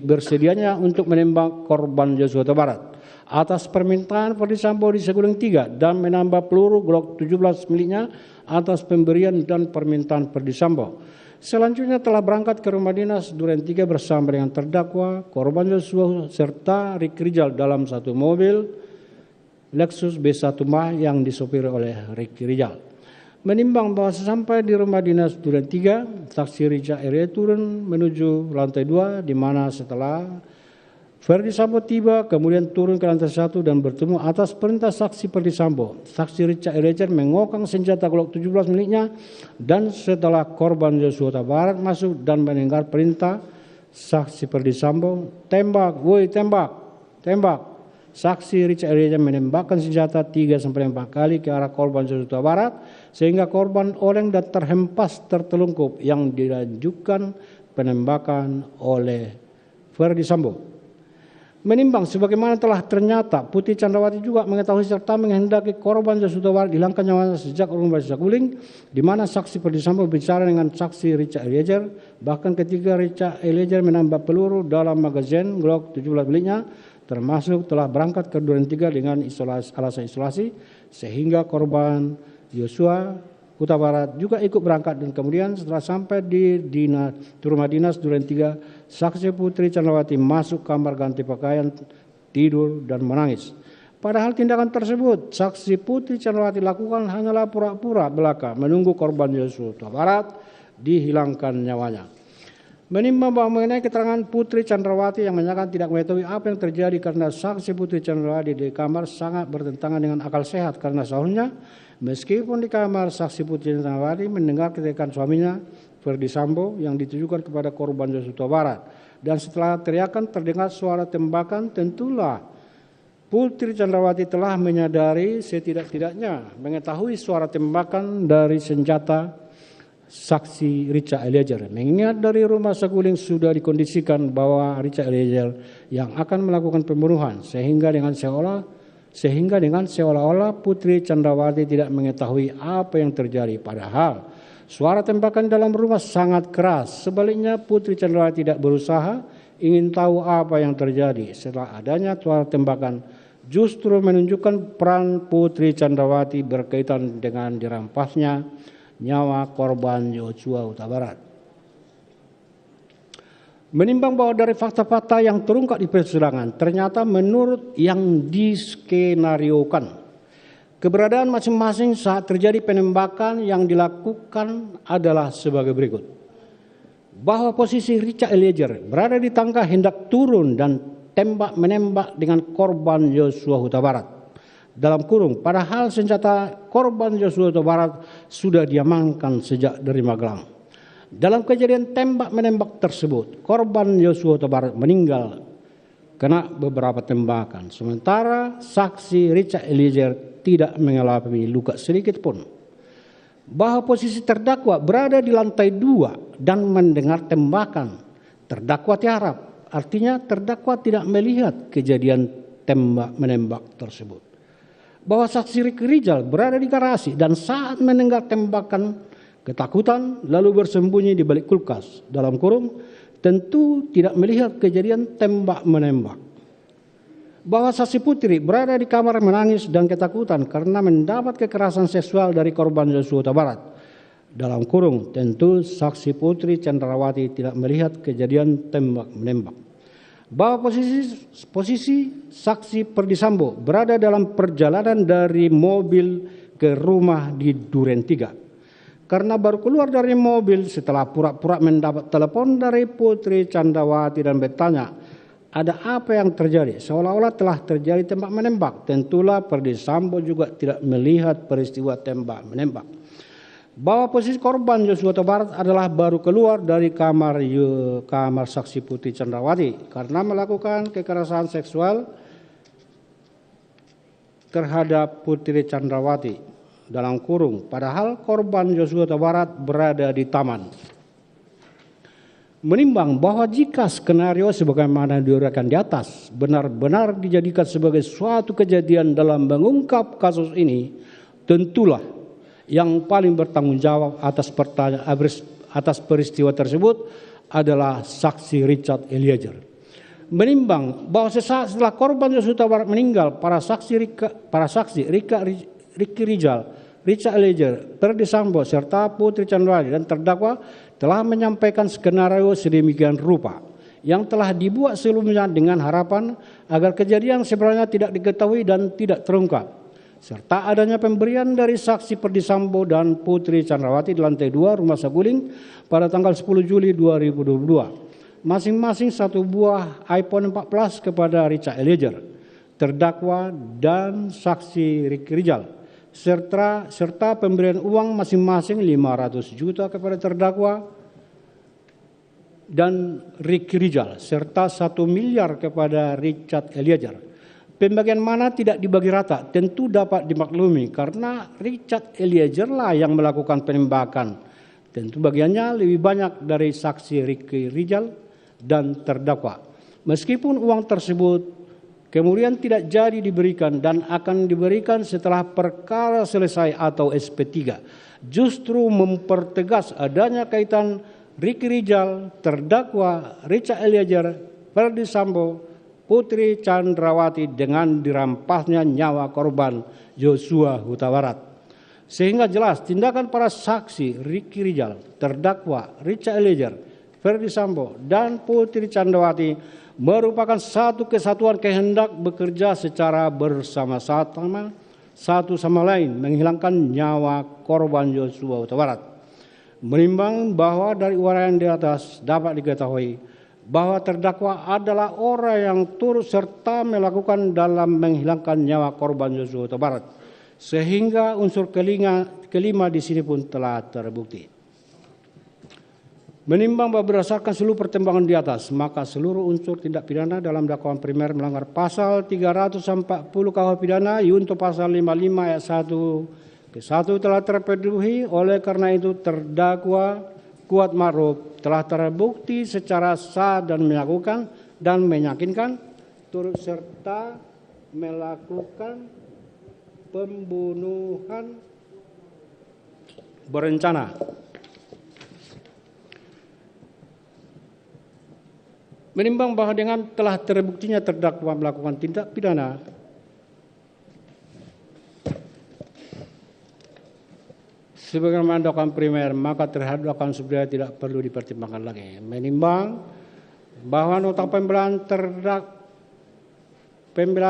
bersedianya untuk menembak korban Joshua Huta Barat atas permintaan Ferdi Sambo di Saguling 3 dan menambah peluru Glock 17 miliknya atas pemberian dan permintaan Ferdi Sambo. Selanjutnya telah berangkat ke rumah dinas Duren 3 bersama dengan terdakwa, korban Joshua serta Ricky Rizal dalam satu mobil Lexus B1 Mah yang disopiri oleh Ricky Rizal. Menimbang bahwa sesampai di rumah dinas Duren 3, saksi Richard Eliezer turun menuju lantai 2 di mana setelah Ferdi Sambo tiba kemudian turun ke lantai 1 dan bertemu atas perintah saksi Ferdi Sambo. Saksi Richard Eliezer mengokang senjata Glock 17 miliknya dan setelah korban Joshua Huta Barat masuk dan mendengar perintah saksi Ferdi Sambo, "Tembak, woi tembak." Saksi Richard Eliezer menembakkan senjata 3-4 kali ke arah korban Joshua Huta Barat sehingga korban oleng dan terhempas tertelungkup yang dilanjutkan penembakan oleh Ferdi Sambo. Menimbang sebagaimana telah ternyata Putri Candrawati juga mengetahui serta menghendaki korban Joshua Huta Barat hilangkan nyawanya sejak rumah Saguling, di mana saksi Ferdi Sambo bicara dengan saksi Richard Eliezer, bahkan ketika Richard Eliezer menambah peluru dalam magazin Glock 17 miliknya, termasuk telah berangkat ke Duren 3 dengan alasan isolasi, sehingga korban Joshua Huta Barat juga ikut berangkat. Dan kemudian setelah sampai di rumah dinas Duren 3, saksi Putri Candrawati masuk kamar ganti pakaian, tidur dan menangis. Padahal tindakan tersebut saksi Putri Candrawati lakukan hanyalah pura-pura belaka menunggu korban Joshua Huta Barat dihilangkan nyawanya. Menimbang bahwa mengenai keterangan Putri Chandrawati yang menyatakan tidak mengetahui apa yang terjadi karena saksi Putri Chandrawati di kamar sangat bertentangan dengan akal sehat karena sahurnya meskipun di kamar saksi Putri Chandrawati mendengar teriakan suaminya Ferdi Sambo yang ditujukan kepada korban Joshua Huta Barat dan setelah teriakan terdengar suara tembakan, tentulah Putri Chandrawati telah menyadari setidak-tidaknya mengetahui suara tembakan dari senjata saksi Richard Eliezer. Mengingat dari rumah saguling sudah dikondisikan bahwa Richard Eliezer yang akan melakukan pembunuhan sehingga dengan seolah-olah Putri Chandrawati tidak mengetahui apa yang terjadi. Padahal suara tembakan dalam rumah sangat keras. Sebaliknya Putri Chandrawati tidak berusaha ingin tahu apa yang terjadi. Setelah adanya suara tembakan justru menunjukkan peran Putri Chandrawati berkaitan dengan dirampasnya nyawa korban Joshua Huta Barat. Menimbang bahwa dari fakta-fakta yang terungkap di persidangan, ternyata menurut yang diskenariokan, keberadaan masing-masing saat terjadi penembakan yang dilakukan adalah sebagai berikut. Bahwa posisi Richard Eliezer berada di tangga hendak turun dan tembak-menembak dengan korban Joshua Huta Barat. Dalam kurung, padahal senjata korban Joshua Huta Barat sudah diamankan sejak dari Magelang. Dalam kejadian tembak-menembak tersebut, korban Joshua Huta Barat meninggal kena beberapa tembakan. Sementara saksi Richard Eliezer tidak mengalami luka sedikit pun. Bahwa posisi terdakwa berada di lantai 2 dan mendengar tembakan, terdakwa tiarap. Artinya terdakwa tidak melihat kejadian tembak-menembak tersebut. Bahwa saksi Ricky Rijal berada di garasi dan saat mendengar tembakan ketakutan lalu bersembunyi di balik kulkas. Dalam kurung tentu tidak melihat kejadian tembak-menembak. Bahwa saksi Putri berada di kamar menangis dan ketakutan karena mendapat kekerasan seksual dari korban Joshua Huta Barat. Dalam kurung tentu saksi Putri Chandrawati tidak melihat kejadian tembak-menembak. Bahwa posisi saksi Ferdi Sambo berada dalam perjalanan dari mobil ke rumah di Duren 3. Karena baru keluar dari mobil setelah pura-pura mendapat telepon dari Putri Chandrawati dan bertanya, ada apa yang terjadi? Seolah-olah telah terjadi tembak-menembak. Tentulah Ferdi Sambo juga tidak melihat peristiwa tembak-menembak. Bahwa posisi korban Joshua Huta Barat adalah baru keluar dari kamar saksi Putri Chandrawati karena melakukan kekerasan seksual terhadap Putri Chandrawati dalam kurung. Padahal korban Joshua Huta Barat berada di taman. Menimbang bahwa jika skenario sebagaimana diuraikan di atas benar-benar dijadikan sebagai suatu kejadian dalam mengungkap kasus ini, tentulah yang paling bertanggung jawab atas peristiwa tersebut adalah saksi Richard Eliezer. Menimbang bahwa sesaat setelah korban Joshua Huta Barat meninggal, para saksi Ricky Rijal, Richard Eliezer, Ferdi Sambo serta Putri Chandrawati dan terdakwa telah menyampaikan skenario sedemikian rupa yang telah dibuat sebelumnya dengan harapan agar kejadian sebenarnya tidak diketahui dan tidak terungkap. Serta adanya pemberian dari saksi Ferdi Sambo dan Putri Chandrawati di lantai 2 Rumah Saguling pada tanggal 10 Juli 2022. Masing-masing satu buah iPhone 14 kepada Richard Eliezer, terdakwa dan saksi Ricky Rijal, serta pemberian uang masing-masing 500 juta kepada terdakwa dan Ricky Rijal, serta 1 miliar kepada Richard Eliezer. Pembagian mana tidak dibagi rata tentu dapat dimaklumi karena Richard Eliezer lah yang melakukan penembakan. Tentu bagiannya lebih banyak dari saksi Ricky Rijal dan terdakwa. Meskipun uang tersebut kemudian tidak jadi diberikan dan akan diberikan setelah perkara selesai atau SP3, justru mempertegas adanya kaitan Ricky Rijal, terdakwa Richard Eliezer, Ferdi Sambo, Putri Chandrawati dengan dirampasnya nyawa korban Joshua Huta Barat. Sehingga jelas tindakan para saksi Ricky Rijal, terdakwa Richard Eliezer, Ferdi Sambo dan Putri Chandrawati merupakan satu kesatuan kehendak bekerja secara bersama-sama satu sama lain menghilangkan nyawa korban Joshua Huta Barat. Menimbang bahwa dari uraian di atas dapat diketahui bahwa terdakwa adalah orang yang turut serta melakukan dalam menghilangkan nyawa korban Yosua Huta Barat, sehingga unsur kelima di sini pun telah terbukti. Menimbang bahwa berdasarkan seluruh pertimbangan di atas, maka seluruh unsur tindak pidana dalam dakwaan primer melanggar pasal 340 KUH pidana yunto pasal 55 ayat 1 ke 1 telah terpenuhi. Oleh karena itu terdakwa Kuat Ma'ruf telah terbukti secara sah dan melakukan dan meyakinkan turut serta melakukan pembunuhan berencana. Menimbang bahwa dengan telah terbuktinya terdakwa melakukan tindak pidana sebagaimana dakwaan primer, maka terhadap dakwaan subsidiar tidak perlu dipertimbangkan lagi. Menimbang bahwa nota pembelaan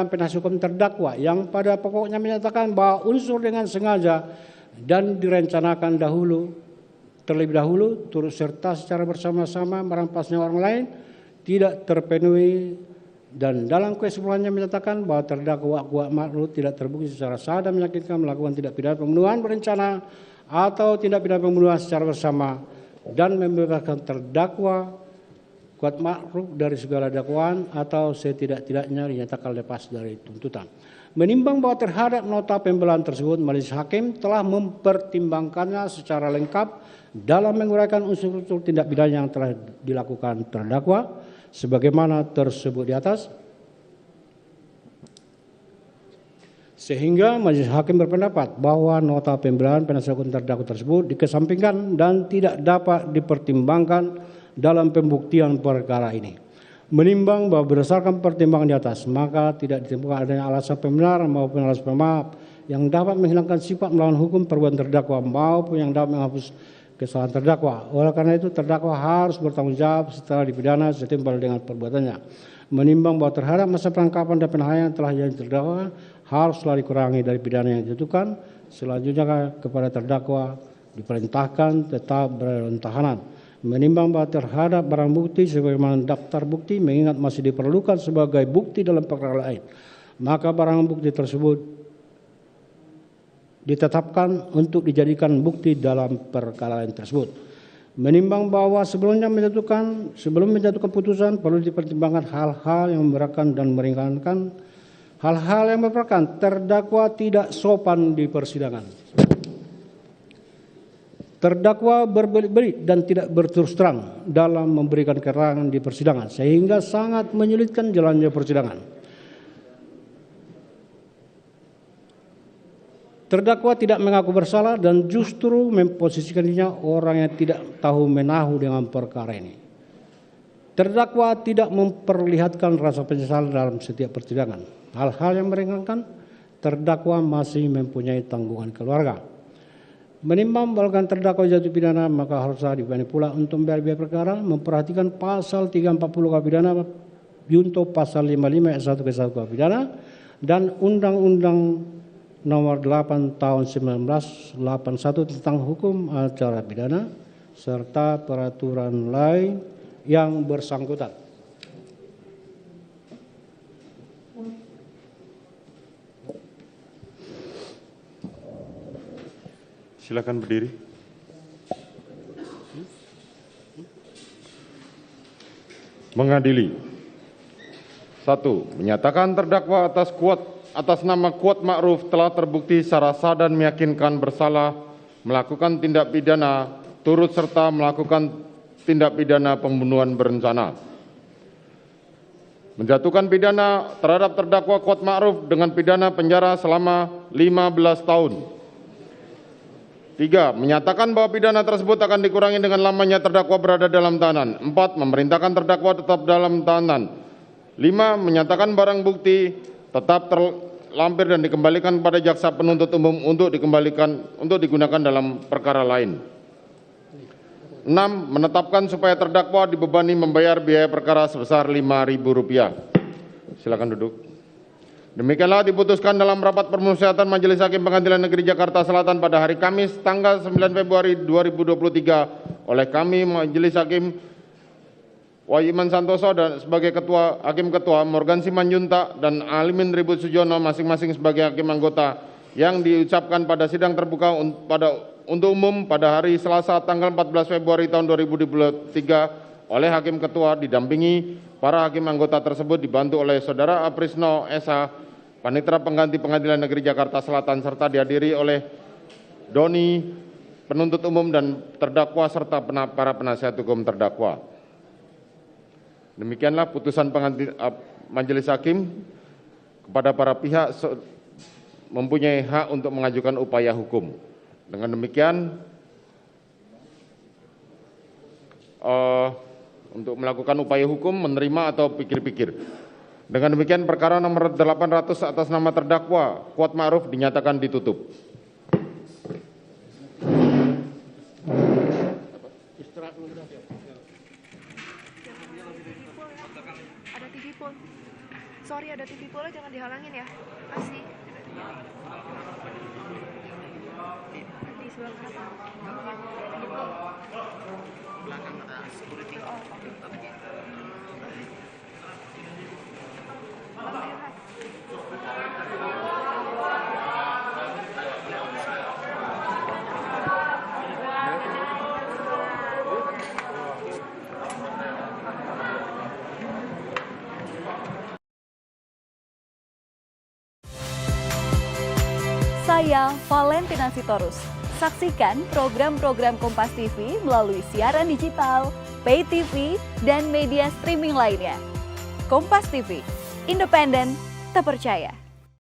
penasihat hukum terdakwa yang pada pokoknya menyatakan bahwa unsur dengan sengaja dan direncanakan terlebih dahulu turut serta secara bersama-sama merampasnya orang lain tidak terpenuhi, dan dalam kesimpulannya menyatakan bahwa terdakwa Kuat Ma'ruf tidak terbukti secara sah dan meyakinkan melakukan tindak pidana pembunuhan berencana atau tindak pidana pembunuhan secara bersama, dan membebaskan terdakwa Kuat Ma'ruf dari segala dakwaan atau setidak-tidaknya dinyatakan lepas dari tuntutan. Menimbang bahwa terhadap nota pembelaan tersebut majelis hakim telah mempertimbangkannya secara lengkap dalam menguraikan unsur-unsur tindak pidana yang telah dilakukan terdakwa sebagaimana tersebut di atas, sehingga majelis hakim berpendapat bahwa nota pembelaan penasihat hukum terdakwa tersebut dikesampingkan dan tidak dapat dipertimbangkan dalam pembuktian perkara ini. Menimbang bahwa berdasarkan pertimbangan di atas, maka tidak ditemukan adanya alasan pembenaran maupun alasan pemaaf yang dapat menghilangkan sifat melawan hukum perbuatan terdakwa maupun yang dapat menghapus kesalahan terdakwa. Oleh karena itu terdakwa harus bertanggung jawab setelah dipidana setimpal dengan perbuatannya. Menimbang bahwa terhadap masa penangkapan dan penahanan telah jadi terdakwa haruslah dikurangi dari pidana yang dijatuhkan. Selanjutnya kepada terdakwa diperintahkan tetap berada dalam tahanan. Menimbang bahwa terhadap barang bukti sebagaimana daftar bukti mengingat masih diperlukan sebagai bukti dalam perkara lain, maka barang bukti tersebut ditetapkan untuk dijadikan bukti dalam perkara lain tersebut. Menimbang bahwa sebelum menjatuhkan putusan perlu dipertimbangkan hal-hal yang memberatkan dan meringankan. Hal-hal yang memberatkan terdakwa tidak sopan di persidangan. Terdakwa berbelit-belit dan tidak berterus terang dalam memberikan keterangan di persidangan sehingga sangat menyulitkan jalannya persidangan. Terdakwa tidak mengaku bersalah dan justru memposisikan dirinya orang yang tidak tahu menahu dengan perkara ini. Terdakwa tidak memperlihatkan rasa penyesalan dalam setiap persidangan. Hal-hal yang meringankan, terdakwa masih mempunyai tanggungan keluarga. Menimbang bahwa terdakwa jatuh pidana, maka haruslah dibanding pula untuk membayar biaya perkara, memperhatikan pasal 340 KUH pidana, junto pasal 55 ayat 1 ke 1 KUH pidana, dan Undang-Undang Nomor 8 Tahun 1981 tentang Hukum Acara Pidana, serta peraturan lain yang bersangkutan. Silakan berdiri. Mengadili. 1. Menyatakan terdakwa atas nama Kuat Ma'ruf telah terbukti secara sah dan meyakinkan bersalah melakukan tindak pidana turut serta melakukan tindak pidana pembunuhan berencana. Menjatuhkan pidana terhadap terdakwa Kuat Ma'ruf dengan pidana penjara selama 15 tahun. 3. Menyatakan bahwa pidana tersebut akan dikurangi dengan lamanya terdakwa berada dalam tahanan. 4. Memerintahkan terdakwa tetap dalam tahanan. 5. Menyatakan barang bukti tetap terlampir dan dikembalikan pada jaksa penuntut umum untuk digunakan dalam perkara lain. 6. Menetapkan supaya terdakwa dibebani membayar biaya perkara sebesar Rp5.000. Silakan duduk. Demikianlah diputuskan dalam rapat permusyawaratan Majelis Hakim Pengadilan Negeri Jakarta Selatan pada hari Kamis tanggal 9 Februari 2023 oleh kami Majelis Hakim Wahyu Iman Santoso dan sebagai Hakim Ketua, Morgan Simanjuntak dan Alimin Ribut Sujono masing-masing sebagai Hakim Anggota yang diucapkan pada sidang terbuka untuk umum pada hari Selasa tanggal 14 Februari tahun 2023 oleh Hakim Ketua didampingi para Hakim Anggota tersebut dibantu oleh Saudara Aprisno SH, Panitera Pengganti Pengadilan Negeri Jakarta Selatan serta dihadiri oleh Doni, penuntut umum dan terdakwa serta para penasihat hukum terdakwa. Demikianlah putusan Majelis Hakim kepada para pihak mempunyai hak untuk mengajukan upaya hukum. Dengan demikian, untuk melakukan upaya hukum, menerima atau pikir-pikir. Dengan demikian perkara nomor 800 atas nama terdakwa Kuat Ma'ruf dinyatakan ditutup. Ada TV pol. Sorry, ada TV pol, jangan dihalangin ya. Kasih. Di sebelah kanan. TV pol. Belakang ada security. Oh, oke. Saya Valentina Sitorus. Saksikan program-program Kompas TV melalui siaran digital, pay TV, dan media streaming lainnya. Kompas TV, independen, terpercaya.